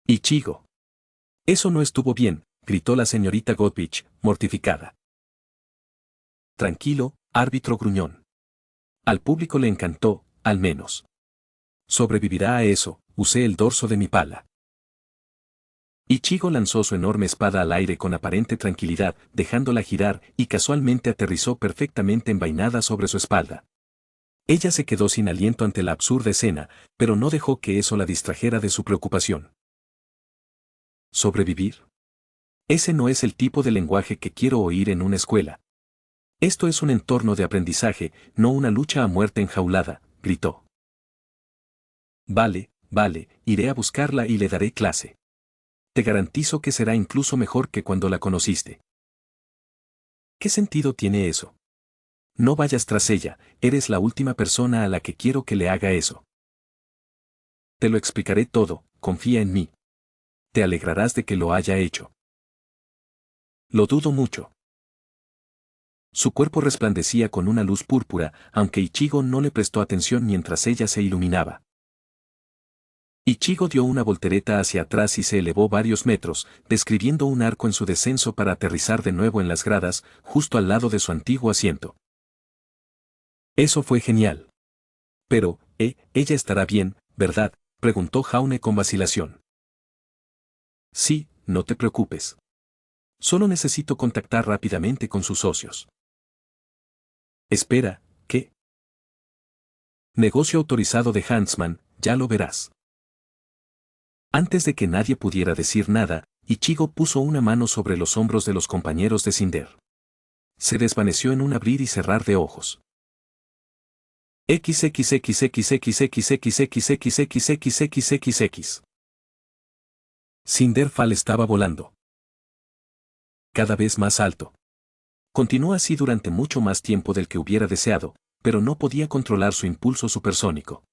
Ichigo. Eso no estuvo bien, gritó la señorita Godwich, mortificada. Tranquilo, árbitro gruñón. Al público le encantó, al menos. Sobrevivirá a eso, usé el dorso de mi pala. Ichigo lanzó su enorme espada al aire con aparente tranquilidad, dejándola girar, y casualmente aterrizó perfectamente envainada sobre su espalda. Ella se quedó sin aliento ante la absurda escena, pero no dejó que eso la distrajera de su preocupación. ¿Sobrevivir? Ese no es el tipo de lenguaje que quiero oír en una escuela. Esto es un entorno de aprendizaje, no una lucha a muerte enjaulada, gritó. Vale, iré a buscarla y le daré clase. Te garantizo que será incluso mejor que cuando la conociste. ¿Qué sentido tiene eso? No vayas tras ella, eres la última persona a la que quiero que le haga eso. Te lo explicaré todo, confía en mí. Te alegrarás de que lo haya hecho. Lo dudo mucho. Su cuerpo resplandecía con una luz púrpura, aunque Ichigo no le prestó atención mientras ella se iluminaba. Ichigo dio una voltereta hacia atrás y se elevó varios metros, describiendo un arco en su descenso para aterrizar de nuevo en las gradas, justo al lado de su antiguo asiento. Eso fue genial. Pero, ella estará bien, ¿verdad?, preguntó Jaune con vacilación. Sí, no te preocupes. Solo necesito contactar rápidamente con sus socios. Espera, ¿qué? Negocio autorizado de Huntsman, ya lo verás. Antes de que nadie pudiera decir nada, Ichigo puso una mano sobre los hombros de los compañeros de Cinder. Se desvaneció en un abrir y cerrar de ojos. XXXXXXXXXXXXXXXX. Cinderfall estaba volando. Cada vez más alto. Continuó así durante mucho más tiempo del que hubiera deseado, pero no podía controlar su impulso supersónico.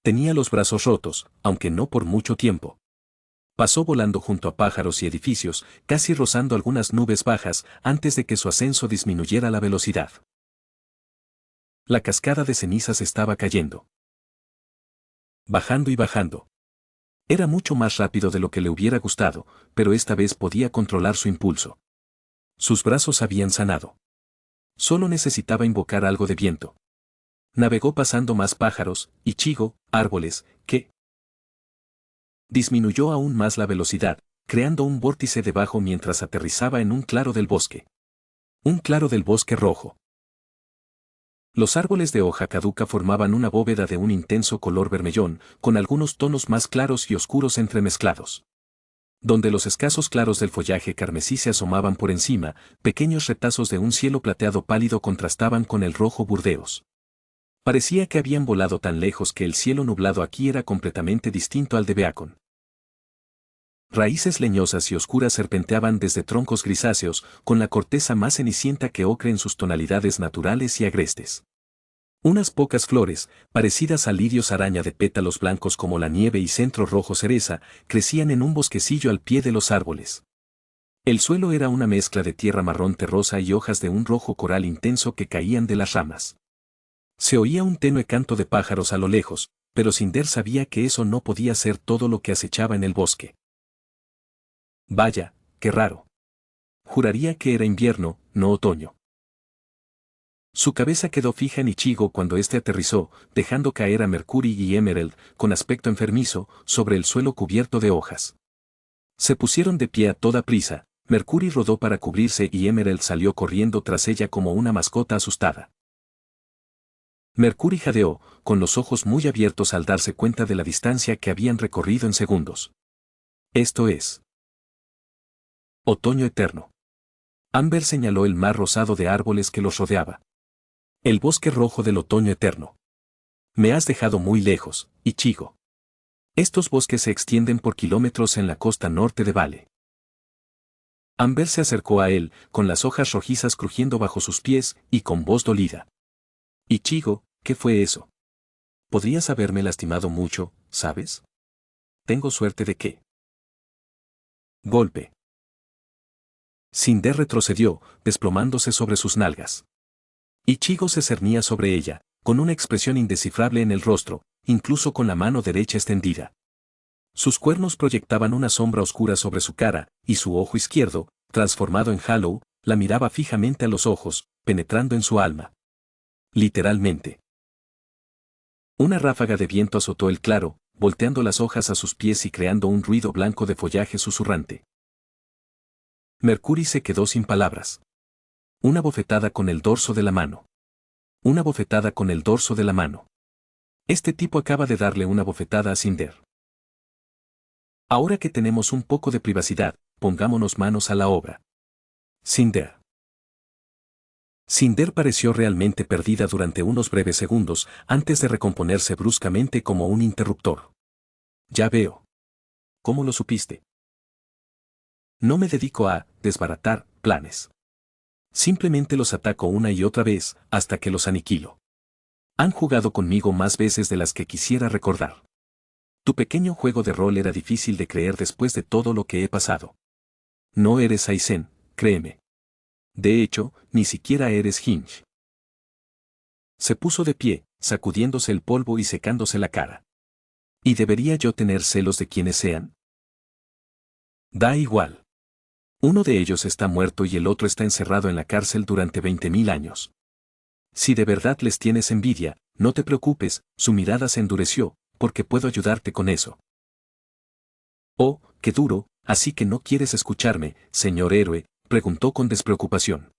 Tenía los brazos rotos, aunque no por mucho tiempo. Pasó volando junto a pájaros y edificios, casi rozando algunas nubes bajas, antes de que su ascenso disminuyera la velocidad. La cascada de cenizas estaba cayendo. Bajando y bajando. Era mucho más rápido de lo que le hubiera gustado, pero esta vez podía controlar su impulso. Sus brazos habían sanado. Solo necesitaba invocar algo de viento. Navegó pasando más pájaros, Ichigo, árboles, que disminuyó aún más la velocidad, creando un vórtice debajo mientras aterrizaba en un claro del bosque. Un claro del bosque rojo. Los árboles de hoja caduca formaban una bóveda de un intenso color vermellón, con algunos tonos más claros y oscuros entremezclados. Donde los escasos claros del follaje carmesí se asomaban por encima, pequeños retazos de un cielo plateado pálido contrastaban con el rojo burdeos. Parecía que habían volado tan lejos que el cielo nublado aquí era completamente distinto al de Beacon. Raíces leñosas y oscuras serpenteaban desde troncos grisáceos, con la corteza más cenicienta que ocre en sus tonalidades naturales y agrestes. Unas pocas flores, parecidas a lirios araña de pétalos blancos como la nieve y centro rojo cereza, crecían en un bosquecillo al pie de los árboles. El suelo era una mezcla de tierra marrón terrosa y hojas de un rojo coral intenso que caían de las ramas. Se oía un tenue canto de pájaros a lo lejos, pero Cinder sabía que eso no podía ser todo lo que acechaba en el bosque. Vaya, qué raro. Juraría que era invierno, no otoño. Su cabeza quedó fija en Ichigo cuando éste aterrizó, dejando caer a Mercury y Emerald, con aspecto enfermizo, sobre el suelo cubierto de hojas. Se pusieron de pie a toda prisa, Mercury rodó para cubrirse y Emerald salió corriendo tras ella como una mascota asustada. Mercury jadeó, con los ojos muy abiertos al darse cuenta de la distancia que habían recorrido en segundos. Esto es otoño eterno. Amber señaló el mar rosado de árboles que los rodeaba. El bosque rojo del otoño eterno. Me has dejado muy lejos, Ichigo. Estos bosques se extienden por kilómetros en la costa norte de Vale. Amber se acercó a él, con las hojas rojizas crujiendo bajo sus pies, y con voz dolida. Ichigo, ¿qué fue eso? Podrías haberme lastimado mucho, ¿sabes? Tengo suerte de que. Golpe. Cinder retrocedió, desplomándose sobre sus nalgas. Ichigo se cernía sobre ella, con una expresión indescifrable en el rostro, incluso con la mano derecha extendida. Sus cuernos proyectaban una sombra oscura sobre su cara, y su ojo izquierdo, transformado en Hollow, la miraba fijamente a los ojos, penetrando en su alma. Literalmente. Una ráfaga de viento azotó el claro, volteando las hojas a sus pies y creando un ruido blanco de follaje susurrante. Mercury se quedó sin palabras. Una bofetada con el dorso de la mano. Una bofetada con el dorso de la mano. Este tipo acaba de darle una bofetada a Cinder. Ahora que tenemos un poco de privacidad, pongámonos manos a la obra. Cinder. Cinder pareció realmente perdida durante unos breves segundos antes de recomponerse bruscamente como un interruptor. Ya veo. ¿Cómo lo supiste? No me dedico a desbaratar planes. Simplemente los ataco una y otra vez hasta que los aniquilo. Han jugado conmigo más veces de las que quisiera recordar. Tu pequeño juego de rol era difícil de creer después de todo lo que he pasado. No eres Aizen, créeme. De hecho, ni siquiera eres Hinge. Se puso de pie, sacudiéndose el polvo y secándose la cara. ¿Y debería yo tener celos de quienes sean? Da igual. Uno de ellos está muerto y el otro está encerrado en la cárcel durante 20.000 años. Si de verdad les tienes envidia, no te preocupes, su mirada se endureció, porque puedo ayudarte con eso. Oh, qué duro, así que no quieres escucharme, señor héroe, preguntó con despreocupación.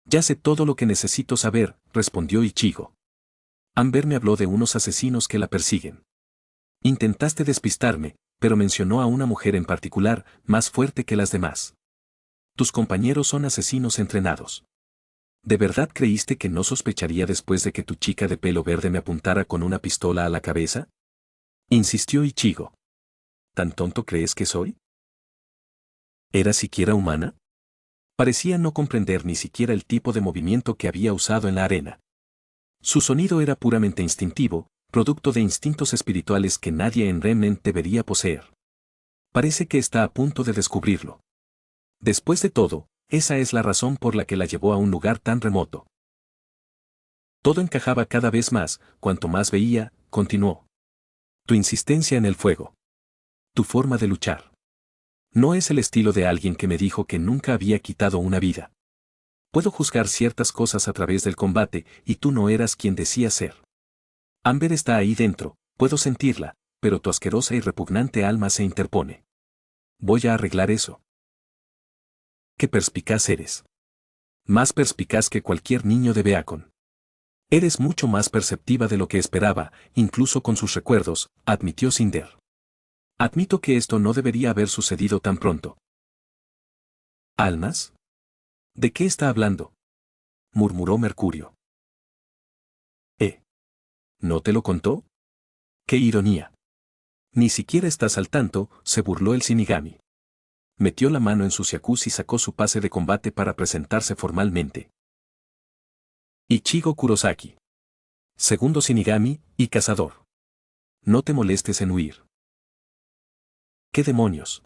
Ya sé todo lo que necesito saber, respondió Ichigo. Amber me habló de unos asesinos que la persiguen. Intentaste despistarme, pero mencionó a una mujer en particular, más fuerte que las demás. Tus compañeros son asesinos entrenados. ¿De verdad creíste que no sospecharía después de que tu chica de pelo verde me apuntara con una pistola a la cabeza? Insistió Ichigo. ¿Tan tonto crees que soy? ¿Era siquiera humana? Parecía no comprender ni siquiera el tipo de movimiento que había usado en la arena. Su sonido era puramente instintivo, producto de instintos espirituales que nadie en Remnant debería poseer. Parece que está a punto de descubrirlo. Después de todo, esa es la razón por la que la llevó a un lugar tan remoto. Todo encajaba cada vez más, cuanto más veía, continuó. Tu insistencia en el fuego. Tu forma de luchar. No es el estilo de alguien que me dijo que nunca había quitado una vida. Puedo juzgar ciertas cosas a través del combate, y tú no eras quien decías ser. Amber está ahí dentro, puedo sentirla, pero tu asquerosa y repugnante alma se interpone. Voy a arreglar eso. Qué perspicaz eres. Más perspicaz que cualquier niño de Beacon. Eres mucho más perceptiva de lo que esperaba, incluso con sus recuerdos, admitió Cinder. Admito que esto no debería haber sucedido tan pronto. ¿Almas? ¿De qué está hablando? Murmuró Mercurio. ¿No te lo contó? ¡Qué ironía! Ni siquiera estás al tanto, se burló el Shinigami. Metió la mano en su shakushi y sacó su pase de combate para presentarse formalmente. Ichigo Kurosaki. Segundo Shinigami y cazador. No te molestes en huir. ¿Qué demonios?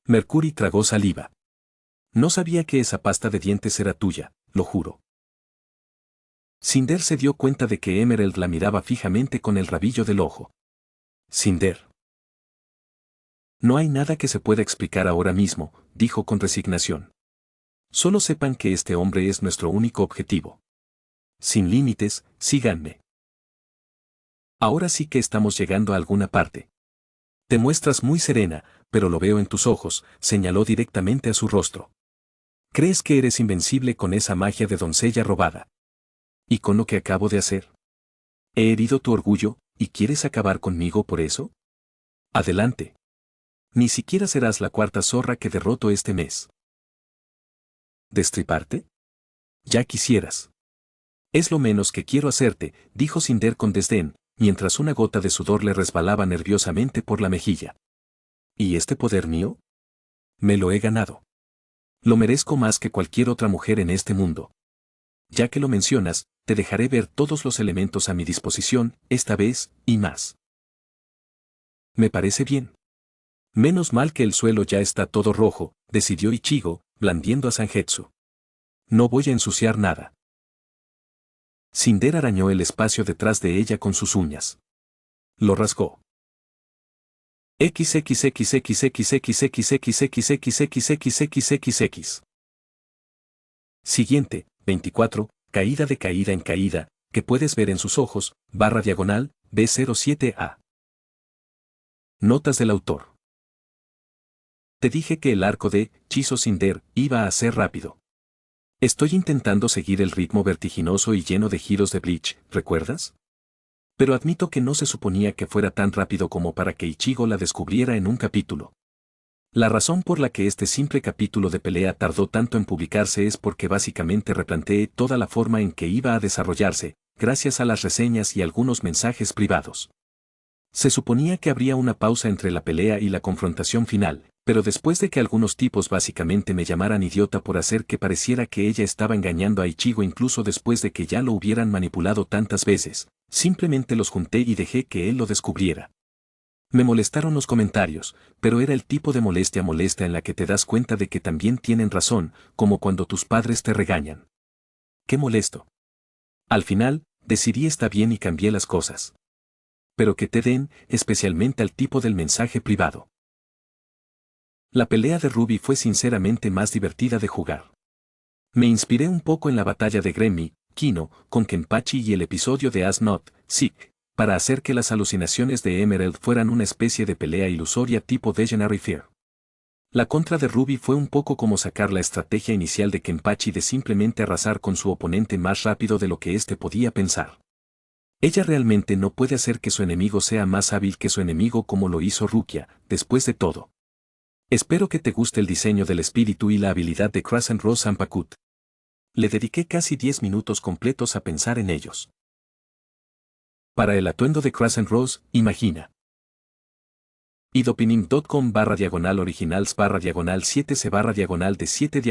Mercury tragó saliva. No sabía que esa pasta de dientes era tuya, lo juro. Cinder se dio cuenta de que Emerald la miraba fijamente con el rabillo del ojo. Cinder. No hay nada que se pueda explicar ahora mismo, dijo con resignación. Solo sepan que este hombre es nuestro único objetivo. Sin límites, síganme. Ahora sí que estamos llegando a alguna parte. Te muestras muy serena, pero lo veo en tus ojos, señaló directamente a su rostro. ¿Crees que eres invencible con esa magia de doncella robada? ¿Y con lo que acabo de hacer? ¿He herido tu orgullo, y quieres acabar conmigo por eso? Adelante. Ni siquiera serás la cuarta zorra que derroto este mes. ¿Destriparte? Ya quisieras. Es lo menos que quiero hacerte, dijo Cinder con desdén, mientras una gota de sudor le resbalaba nerviosamente por la mejilla. ¿Y este poder mío? Me lo he ganado. Lo merezco más que cualquier otra mujer en este mundo. Ya que lo mencionas, te dejaré ver todos los elementos a mi disposición, esta vez, y más. Me parece bien. Menos mal que el suelo ya está todo rojo, decidió Ichigo, blandiendo a Zangetsu. No voy a ensuciar nada. Cinder arañó el espacio detrás de ella con sus uñas. Lo rasgó. XXXXXXXXXXXXXXXXXXX. Siguiente, 24, caída de caída en caída, que puedes ver en sus ojos, /diagonal, B07A. Notas del autor. Te dije que el arco de Chizo Cinder iba a ser rápido. Estoy intentando seguir el ritmo vertiginoso y lleno de giros de Bleach, ¿recuerdas? Pero admito que no se suponía que fuera tan rápido como para que Ichigo la descubriera en un capítulo. La razón por la que este simple capítulo de pelea tardó tanto en publicarse es porque básicamente replanteé toda la forma en que iba a desarrollarse, gracias a las reseñas y algunos mensajes privados. Se suponía que habría una pausa entre la pelea y la confrontación final, pero después de que algunos tipos básicamente me llamaran idiota por hacer que pareciera que ella estaba engañando a Ichigo incluso después de que ya lo hubieran manipulado tantas veces, simplemente los junté y dejé que él lo descubriera. Me molestaron los comentarios, pero era el tipo de molestia molesta en la que te das cuenta de que también tienen razón, como cuando tus padres te regañan. ¡Qué molesto! Al final, decidí está bien y cambié las cosas. Pero que te den, especialmente al tipo del mensaje privado. La pelea de Ruby fue sinceramente más divertida de jugar. Me inspiré un poco en la batalla de Gremmy, Kino, con Kenpachi y el episodio de As Not, Sick, para hacer que las alucinaciones de Emerald fueran una especie de pelea ilusoria tipo Legendary Fear. La contra de Ruby fue un poco como sacar la estrategia inicial de Kenpachi de simplemente arrasar con su oponente más rápido de lo que éste podía pensar. Ella realmente no puede hacer que su enemigo sea más hábil que su enemigo como lo hizo Rukia, después de todo. Espero que te guste el diseño del espíritu y la habilidad de Crescent Rose Ampakut. Le dediqué casi 10 minutos completos a pensar en ellos. Para el atuendo de Crescent Rose, imagina. idopinim.com/originals /7c de 7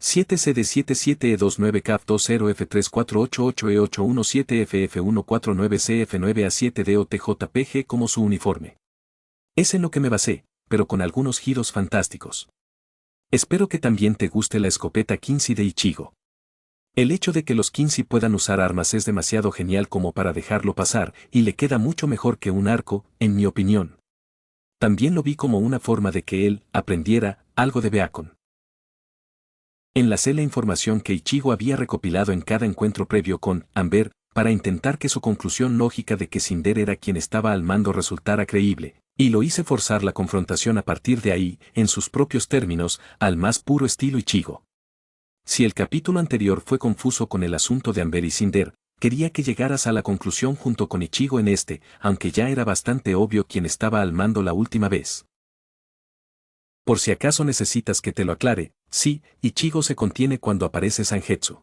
7c de 77e29K20F34888E817FF149CF9A7DOTJPG como su uniforme. Es en lo que me basé, pero con algunos giros fantásticos. Espero que también te guste la escopeta Quincy de Ichigo. El hecho de que los Quincy puedan usar armas es demasiado genial como para dejarlo pasar, y le queda mucho mejor que un arco, en mi opinión. También lo vi como una forma de que él aprendiera algo de Beacon. Enlacé la información que Ichigo había recopilado en cada encuentro previo con Amber, para intentar que su conclusión lógica de que Cinder era quien estaba al mando resultara creíble, y lo hice forzar la confrontación a partir de ahí, en sus propios términos, al más puro estilo Ichigo. Si el capítulo anterior fue confuso con el asunto de Amber y Cinder, quería que llegaras a la conclusión junto con Ichigo en este, aunque ya era bastante obvio quién estaba al mando la última vez. Por si acaso necesitas que te lo aclare, sí, Ichigo se contiene cuando aparece Zangetsu.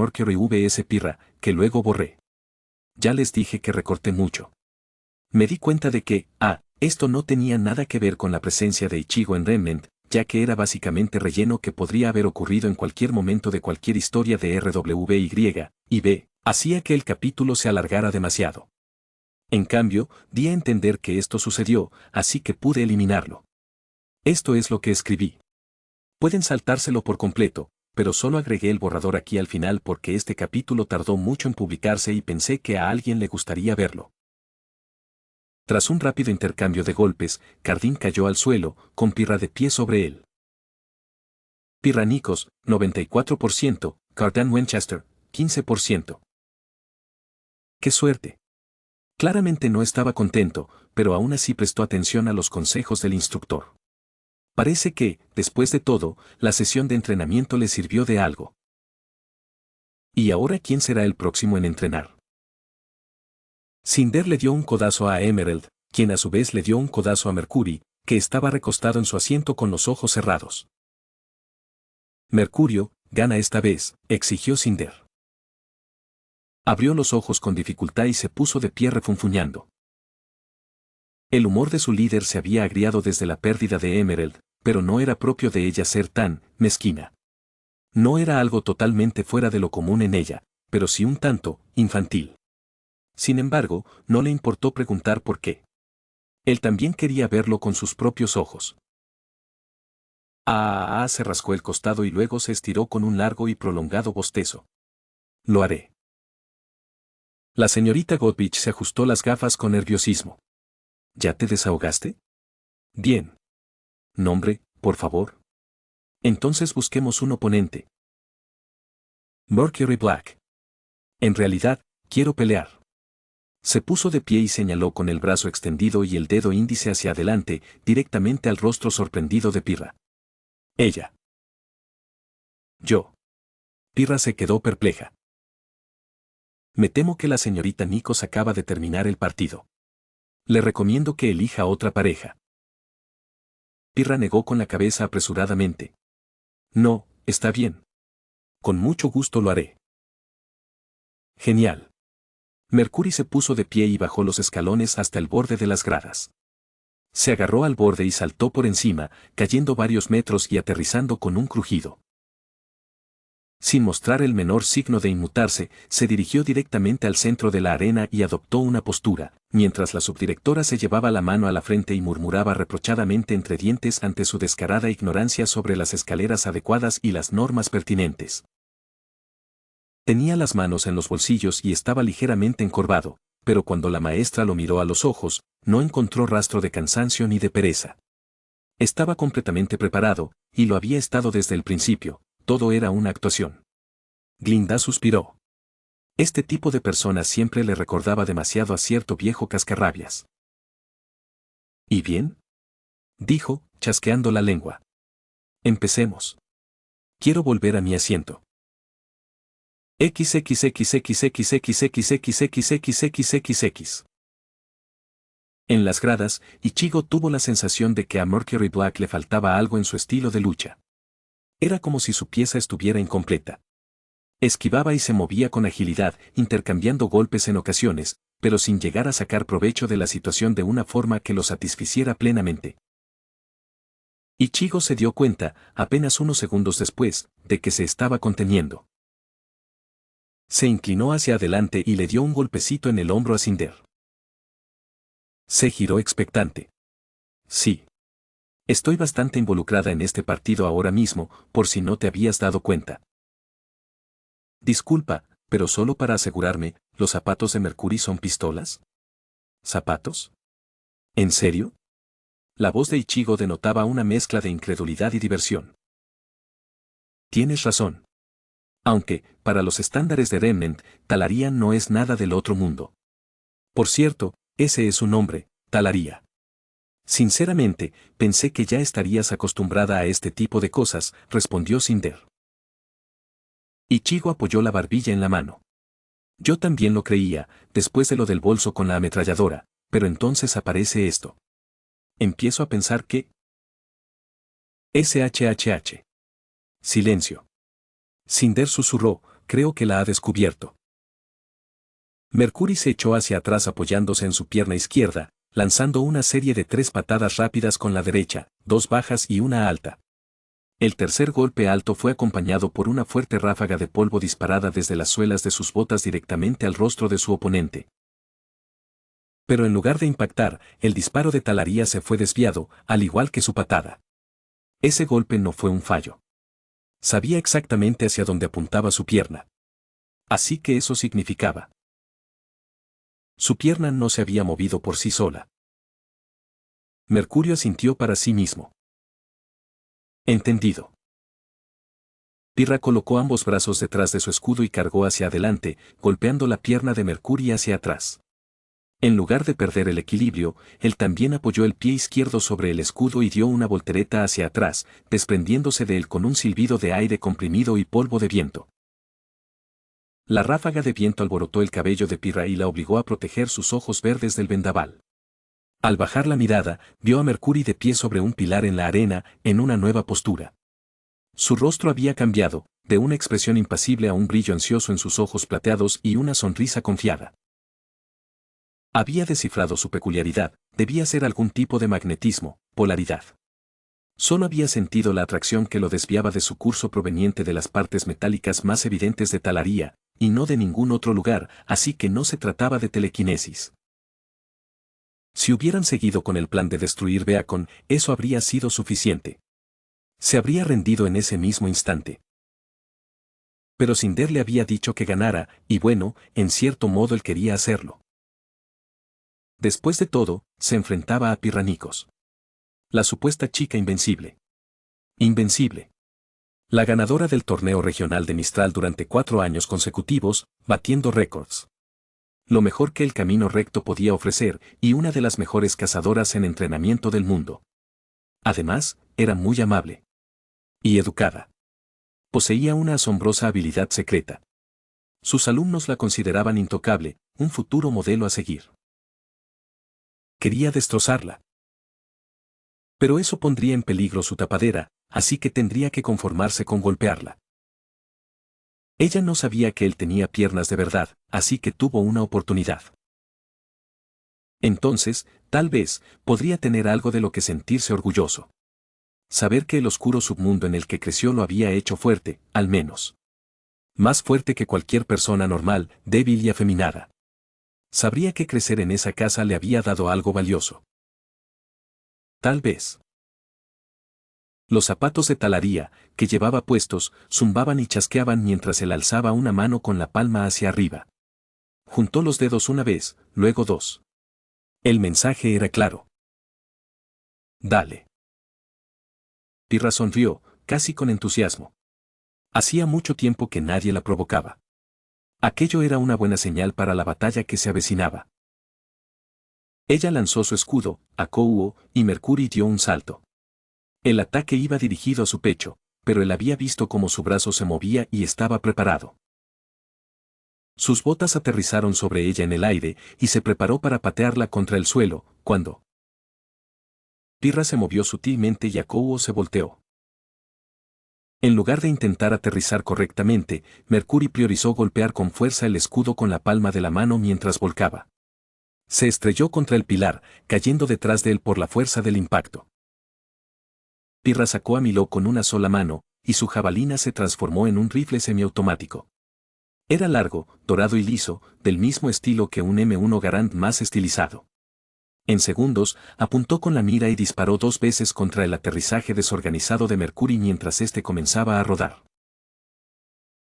Mercury vs Pirra, que luego borré. Ya les dije que recorté mucho. Me di cuenta de que, esto no tenía nada que ver con la presencia de Ichigo en Remnant, ya que era básicamente relleno que podría haber ocurrido en cualquier momento de cualquier historia de RWBY, y B, hacía que el capítulo se alargara demasiado. En cambio, di a entender que esto sucedió, así que pude eliminarlo. Esto es lo que escribí. Pueden saltárselo por completo, pero solo agregué el borrador aquí al final porque este capítulo tardó mucho en publicarse y pensé que a alguien le gustaría verlo. Tras un rápido intercambio de golpes, Cardin cayó al suelo, con Pirra de pie sobre él. Pirra Nikos, 94%, Cardan Winchester, 15%. ¡Qué suerte! Claramente no estaba contento, pero aún así prestó atención a los consejos del instructor. Parece que, después de todo, la sesión de entrenamiento le sirvió de algo. ¿Y ahora quién será el próximo en entrenar? Cinder le dio un codazo a Emerald, quien a su vez le dio un codazo a Mercury, que estaba recostado en su asiento con los ojos cerrados. Mercurio, gana esta vez, exigió Cinder. Abrió los ojos con dificultad y se puso de pie refunfuñando. El humor de su líder se había agriado desde la pérdida de Emerald, pero no era propio de ella ser tan mezquina. No era algo totalmente fuera de lo común en ella, pero sí un tanto infantil. Sin embargo, no le importó preguntar por qué. Él también quería verlo con sus propios ojos. Se rascó el costado y luego se estiró con un largo y prolongado bostezo. Lo haré. La señorita Godbich se ajustó las gafas con nerviosismo. ¿Ya te desahogaste? Bien. Nombre, por favor. Entonces busquemos un oponente. Mercury Black. En realidad, quiero pelear. Se puso de pie y señaló con el brazo extendido y el dedo índice hacia adelante, directamente al rostro sorprendido de Pirra. Ella. Yo. Pirra se quedó perpleja. Me temo que la señorita Nikos acaba de terminar el partido. Le recomiendo que elija otra pareja. Pirra negó con la cabeza apresuradamente. No, está bien. Con mucho gusto lo haré. Genial. Mercury se puso de pie y bajó los escalones hasta el borde de las gradas. Se agarró al borde y saltó por encima, cayendo varios metros y aterrizando con un crujido. Sin mostrar el menor signo de inmutarse, se dirigió directamente al centro de la arena y adoptó una postura, mientras la subdirectora se llevaba la mano a la frente y murmuraba reprochadamente entre dientes ante su descarada ignorancia sobre las escaleras adecuadas y las normas pertinentes. Tenía las manos en los bolsillos y estaba ligeramente encorvado, pero cuando la maestra lo miró a los ojos, no encontró rastro de cansancio ni de pereza. Estaba completamente preparado, y lo había estado desde el principio. Todo era una actuación. Glinda suspiró. Este tipo de personas siempre le recordaba demasiado a cierto viejo cascarrabias. ¿Y bien? Dijo, chasqueando la lengua. Empecemos. Quiero volver a mi asiento. XXXXXXXXXXXXX. En las gradas, Ichigo tuvo la sensación de que a Mercury Black le faltaba algo en su estilo de lucha. Era como si su pieza estuviera incompleta. Esquivaba y se movía con agilidad, intercambiando golpes en ocasiones, pero sin llegar a sacar provecho de la situación de una forma que lo satisficiera plenamente. Ichigo se dio cuenta, apenas unos segundos después, de que se estaba conteniendo. Se inclinó hacia adelante y le dio un golpecito en el hombro a Cinder. Se giró expectante. Sí. Estoy bastante involucrada en este partido ahora mismo, por si no te habías dado cuenta. Disculpa, pero solo para asegurarme, ¿los zapatos de Mercury son pistolas? ¿Zapatos? ¿En serio? La voz de Ichigo denotaba una mezcla de incredulidad y diversión. Tienes razón. Aunque, para los estándares de Remnant, Talaria no es nada del otro mundo. Por cierto, ese es su nombre, Talaria. Sinceramente, pensé que ya estarías acostumbrada a este tipo de cosas, respondió Cinder. Ichigo apoyó la barbilla en la mano. Yo también lo creía, después de lo del bolso con la ametralladora, pero entonces aparece esto. Empiezo a pensar que... SHHH. Silencio. Cinder susurró, creo que la ha descubierto. Mercury se echó hacia atrás apoyándose en su pierna izquierda, lanzando una serie de 3 patadas rápidas con la derecha, 2 bajas y una alta. El tercer golpe alto fue acompañado por una fuerte ráfaga de polvo disparada desde las suelas de sus botas directamente al rostro de su oponente. Pero en lugar de impactar, el disparo de Talaria se fue desviado, al igual que su patada. Ese golpe no fue un fallo. Sabía exactamente hacia dónde apuntaba su pierna. Así que eso significaba. Su pierna no se había movido por sí sola. Mercurio asintió para sí mismo. Entendido. Pirra colocó ambos brazos detrás de su escudo y cargó hacia adelante, golpeando la pierna de Mercurio hacia atrás. En lugar de perder el equilibrio, él también apoyó el pie izquierdo sobre el escudo y dio una voltereta hacia atrás, desprendiéndose de él con un silbido de aire comprimido y polvo de viento. La ráfaga de viento alborotó el cabello de Pirra y la obligó a proteger sus ojos verdes del vendaval. Al bajar la mirada, vio a Mercury de pie sobre un pilar en la arena, en una nueva postura. Su rostro había cambiado, de una expresión impasible a un brillo ansioso en sus ojos plateados y una sonrisa confiada. Había descifrado su peculiaridad, debía ser algún tipo de magnetismo, polaridad. Solo había sentido la atracción que lo desviaba de su curso proveniente de las partes metálicas más evidentes de Talaria, y no de ningún otro lugar, así que no se trataba de telequinesis. Si hubieran seguido con el plan de destruir Beacon, eso habría sido suficiente. Se habría rendido en ese mismo instante. Pero Cinder le había dicho que ganara, y bueno, en cierto modo él quería hacerlo. Después de todo, se enfrentaba a Pirranicos. La supuesta chica invencible. Invencible. La ganadora del torneo regional de Mistral durante 4 años consecutivos, batiendo récords. Lo mejor que el camino recto podía ofrecer, y una de las mejores cazadoras en entrenamiento del mundo. Además, era muy amable. Y educada. Poseía una asombrosa habilidad secreta. Sus alumnos la consideraban intocable, un futuro modelo a seguir. Quería destrozarla. Pero eso pondría en peligro su tapadera, así que tendría que conformarse con golpearla. Ella no sabía que él tenía piernas de verdad, así que tuvo una oportunidad. Entonces, tal vez, podría tener algo de lo que sentirse orgulloso. Saber que el oscuro submundo en el que creció lo había hecho fuerte, al menos. Más fuerte que cualquier persona normal, débil y afeminada. Sabría que crecer en esa casa le había dado algo valioso. Tal vez. Los zapatos de Talaria, que llevaba puestos, zumbaban y chasqueaban mientras él alzaba una mano con la palma hacia arriba. Juntó los dedos una vez, luego 2. El mensaje era claro. Dale. Pirra sonrió, casi con entusiasmo. Hacía mucho tiempo que nadie la provocaba. Aquello era una buena señal para la batalla que se avecinaba. Ella lanzó su escudo, Akouo, y Mercury dio un salto. El ataque iba dirigido a su pecho, pero él había visto cómo su brazo se movía y estaba preparado. Sus botas aterrizaron sobre ella en el aire y se preparó para patearla contra el suelo, cuando Pirra se movió sutilmente y Akouo se volteó. En lugar de intentar aterrizar correctamente, Mercury priorizó golpear con fuerza el escudo con la palma de la mano mientras volcaba. Se estrelló contra el pilar, cayendo detrás de él por la fuerza del impacto. Pirra sacó a Milo con una sola mano, y su jabalina se transformó en un rifle semiautomático. Era largo, dorado y liso, del mismo estilo que un M1 Garand más estilizado. En segundos, apuntó con la mira y disparó 2 veces contra el aterrizaje desorganizado de Mercury mientras éste comenzaba a rodar.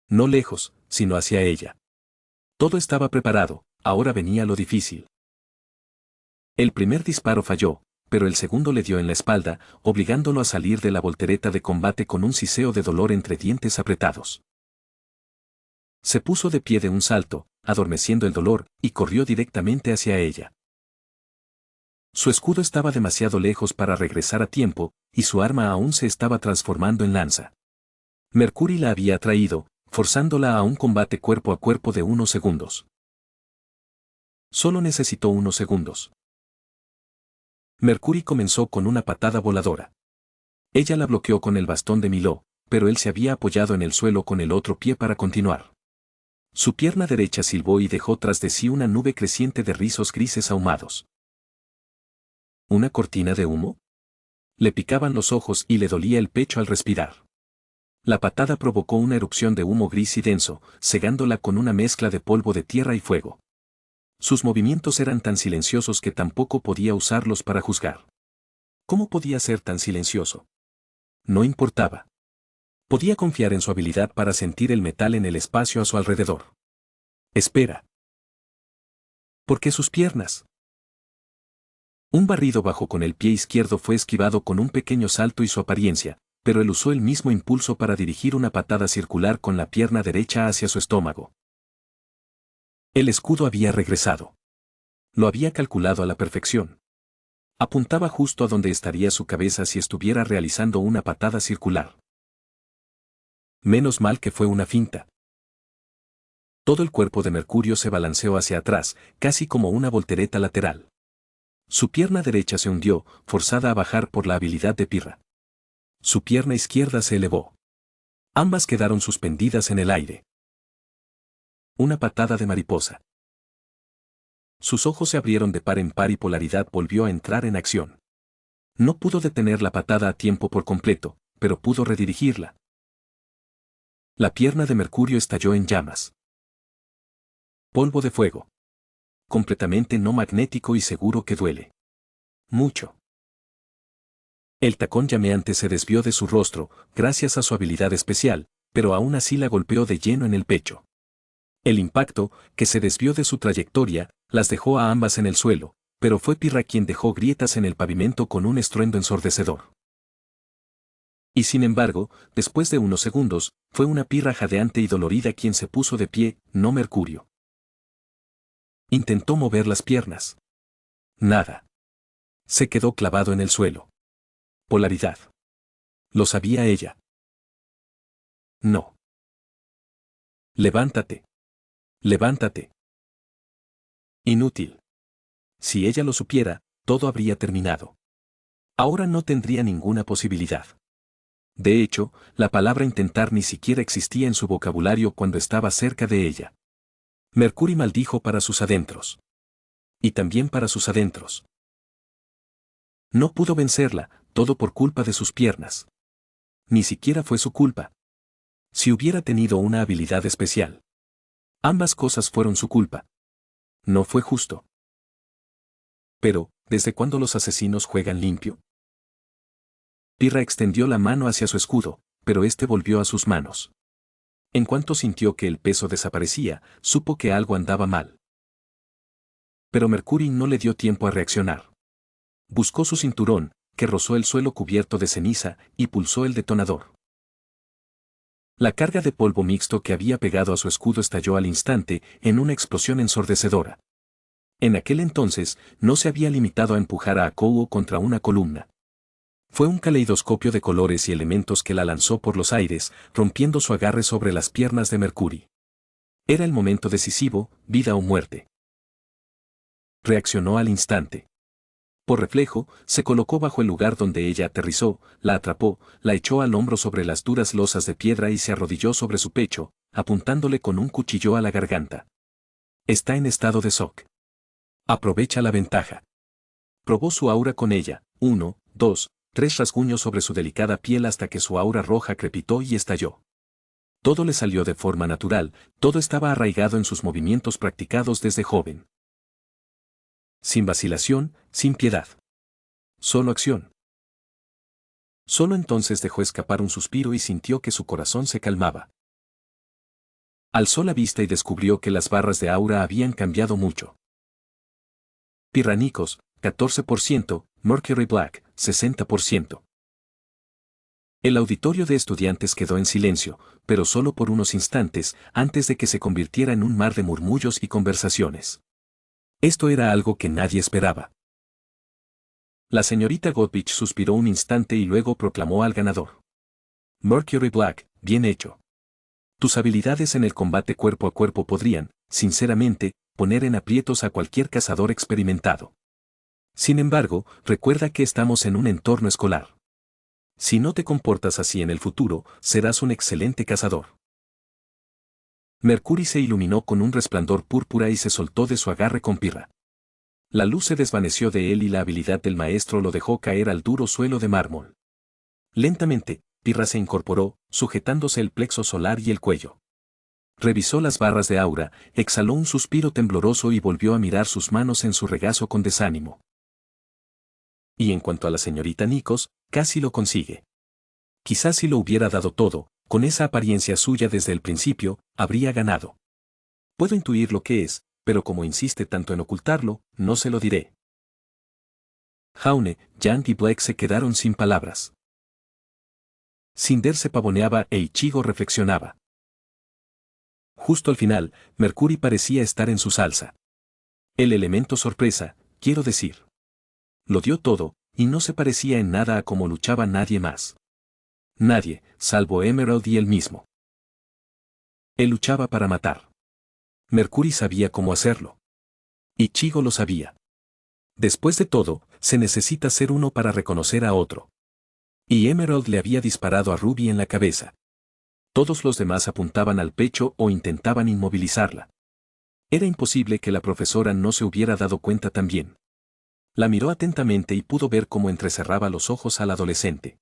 No lejos, sino hacia ella. Todo estaba preparado, ahora venía lo difícil. El primer disparo falló, pero el segundo le dio en la espalda, obligándolo a salir de la voltereta de combate con un siseo de dolor entre dientes apretados. Se puso de pie de un salto, adormeciendo el dolor, y corrió directamente hacia ella. Su escudo estaba demasiado lejos para regresar a tiempo, y su arma aún se estaba transformando en lanza. Mercury la había atraído, forzándola a un combate cuerpo a cuerpo de unos segundos. Solo necesitó unos segundos. Mercury comenzó con una patada voladora. Ella la bloqueó con el bastón de Milo, pero él se había apoyado en el suelo con el otro pie para continuar. Su pierna derecha silbó y dejó tras de sí una nube creciente de rizos grises ahumados. ¿Una cortina de humo? Le picaban los ojos y le dolía el pecho al respirar. La patada provocó una erupción de humo gris y denso, cegándola con una mezcla de polvo de tierra y fuego. Sus movimientos eran tan silenciosos que tampoco podía usarlos para juzgar. ¿Cómo podía ser tan silencioso? No importaba. Podía confiar en su habilidad para sentir el metal en el espacio a su alrededor. Espera. ¿Por qué sus piernas? Un barrido bajo con el pie izquierdo fue esquivado con un pequeño salto y su apariencia, pero él usó el mismo impulso para dirigir una patada circular con la pierna derecha hacia su estómago. El escudo había regresado. Lo había calculado a la perfección. Apuntaba justo a donde estaría su cabeza si estuviera realizando una patada circular. Menos mal que fue una finta. Todo el cuerpo de Mercurio se balanceó hacia atrás, casi como una voltereta lateral. Su pierna derecha se hundió, forzada a bajar por la habilidad de Pirra. Su pierna izquierda se elevó. Ambas quedaron suspendidas en el aire. Una patada de mariposa. Sus ojos se abrieron de par en par y Polaridad volvió a entrar en acción. No pudo detener la patada a tiempo por completo, pero pudo redirigirla. La pierna de Mercurio estalló en llamas. Polvo de fuego. Completamente no magnético y seguro que duele. Mucho. El tacón llameante se desvió de su rostro, gracias a su habilidad especial, pero aún así la golpeó de lleno en el pecho. El impacto, que se desvió de su trayectoria, las dejó a ambas en el suelo, pero fue Pirra quien dejó grietas en el pavimento con un estruendo ensordecedor. Y sin embargo, después de unos segundos, fue una Pirra jadeante y dolorida quien se puso de pie, no Mercurio. Intentó mover las piernas. Nada. Se quedó clavado en el suelo. Polaridad. Lo sabía ella. No. Levántate. Levántate. Inútil. Si ella lo supiera, todo habría terminado. Ahora no tendría ninguna posibilidad. De hecho, la palabra intentar ni siquiera existía en su vocabulario cuando estaba cerca de ella. Mercury maldijo para sus adentros. Y también para sus adentros. No pudo vencerla, todo por culpa de sus piernas. Ni siquiera fue su culpa. Si hubiera tenido una habilidad especial. Ambas cosas fueron su culpa. No fue justo. Pero, ¿desde cuándo los asesinos juegan limpio? Pirra extendió la mano hacia su escudo, pero este volvió a sus manos. En cuanto sintió que el peso desaparecía, supo que algo andaba mal. Pero Mercury no le dio tiempo a reaccionar. Buscó su cinturón, que rozó el suelo cubierto de ceniza, y pulsó el detonador. La carga de polvo mixto que había pegado a su escudo estalló al instante, en una explosión ensordecedora. En aquel entonces, no se había limitado a empujar a Akouo contra una columna. Fue un caleidoscopio de colores y elementos que la lanzó por los aires, rompiendo su agarre sobre las piernas de Mercury. Era el momento decisivo, vida o muerte. Reaccionó al instante. Por reflejo, se colocó bajo el lugar donde ella aterrizó, la atrapó, la echó al hombro sobre las duras losas de piedra y se arrodilló sobre su pecho, apuntándole con un cuchillo a la garganta. Está en estado de shock. Aprovecha la ventaja. Probó su aura con ella, 1, 2, 3 rasguños sobre su delicada piel hasta que su aura roja crepitó y estalló. Todo le salió de forma natural, todo estaba arraigado en sus movimientos practicados desde joven. Sin vacilación, sin piedad. Solo acción. Solo entonces dejó escapar un suspiro y sintió que su corazón se calmaba. Alzó la vista y descubrió que las barras de aura habían cambiado mucho. Pirranicos, 14%, Mercury Black, 60%. El auditorio de estudiantes quedó en silencio, pero solo por unos instantes, antes de que se convirtiera en un mar de murmullos y conversaciones. Esto era algo que nadie esperaba. La señorita Goodwich suspiró un instante y luego proclamó al ganador. Mercury Black, bien hecho. Tus habilidades en el combate cuerpo a cuerpo podrían, sinceramente, poner en aprietos a cualquier cazador experimentado. Sin embargo, recuerda que estamos en un entorno escolar. Si no te comportas así en el futuro, serás un excelente cazador. Mercury se iluminó con un resplandor púrpura y se soltó de su agarre con Pirra. La luz se desvaneció de él y la habilidad del maestro lo dejó caer al duro suelo de mármol. Lentamente, Pirra se incorporó, sujetándose el plexo solar y el cuello. Revisó las barras de aura, exhaló un suspiro tembloroso y volvió a mirar sus manos en su regazo con desánimo. Y en cuanto a la señorita Nikos, casi lo consigue. Quizás si lo hubiera dado todo, con esa apariencia suya desde el principio, habría ganado. Puedo intuir lo que es, pero como insiste tanto en ocultarlo, no se lo diré. Jaune, Yang y Blake se quedaron sin palabras. Cinder se pavoneaba e Ichigo reflexionaba. Justo al final, Mercury parecía estar en su salsa. El elemento sorpresa, quiero decir. Lo dio todo, y no se parecía en nada a cómo luchaba nadie más. Nadie, salvo Emerald y él mismo. Él luchaba para matar. Mercury sabía cómo hacerlo. Ichigo lo sabía. Después de todo, se necesita ser uno para reconocer a otro. Y Emerald le había disparado a Ruby en la cabeza. Todos los demás apuntaban al pecho o intentaban inmovilizarla. Era imposible que la profesora no se hubiera dado cuenta también. La miró atentamente y pudo ver cómo entrecerraba los ojos al adolescente.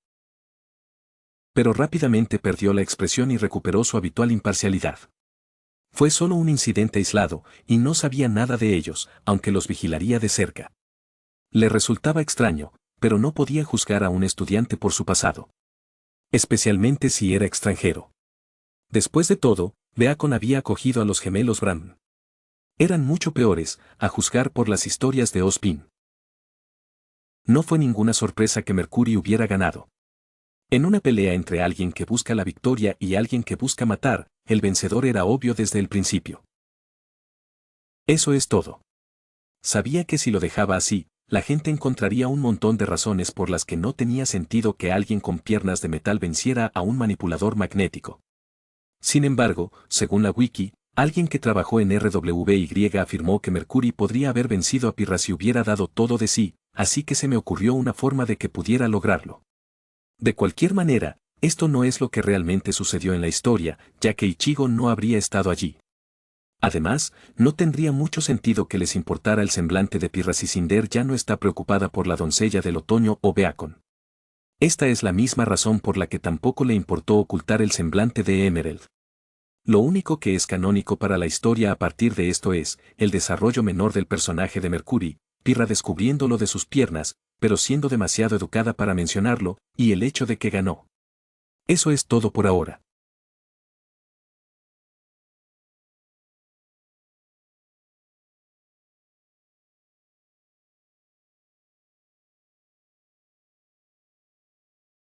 Pero rápidamente perdió la expresión y recuperó su habitual imparcialidad. Fue solo un incidente aislado, y no sabía nada de ellos, aunque los vigilaría de cerca. Le resultaba extraño, pero no podía juzgar a un estudiante por su pasado. Especialmente si era extranjero. Después de todo, Beacon había acogido a los gemelos Bram. Eran mucho peores, a juzgar por las historias de Ozpin. No fue ninguna sorpresa que Mercury hubiera ganado. En una pelea entre alguien que busca la victoria y alguien que busca matar, el vencedor era obvio desde el principio. Eso es todo. Sabía que si lo dejaba así, la gente encontraría un montón de razones por las que no tenía sentido que alguien con piernas de metal venciera a un manipulador magnético. Sin embargo, según la wiki, alguien que trabajó en RWY afirmó que Mercury podría haber vencido a Pirra si hubiera dado todo de sí, así que se me ocurrió una forma de que pudiera lograrlo. De cualquier manera, esto no es lo que realmente sucedió en la historia, ya que Ichigo no habría estado allí. Además, no tendría mucho sentido que les importara el semblante de Pirra si Cinder ya no está preocupada por la doncella del otoño o Beacon. Esta es la misma razón por la que tampoco le importó ocultar el semblante de Emerald. Lo único que es canónico para la historia a partir de esto es el desarrollo menor del personaje de Mercury, Pirra descubriéndolo de sus piernas, pero siendo demasiado educada para mencionarlo, y el hecho de que ganó. Eso es todo por ahora.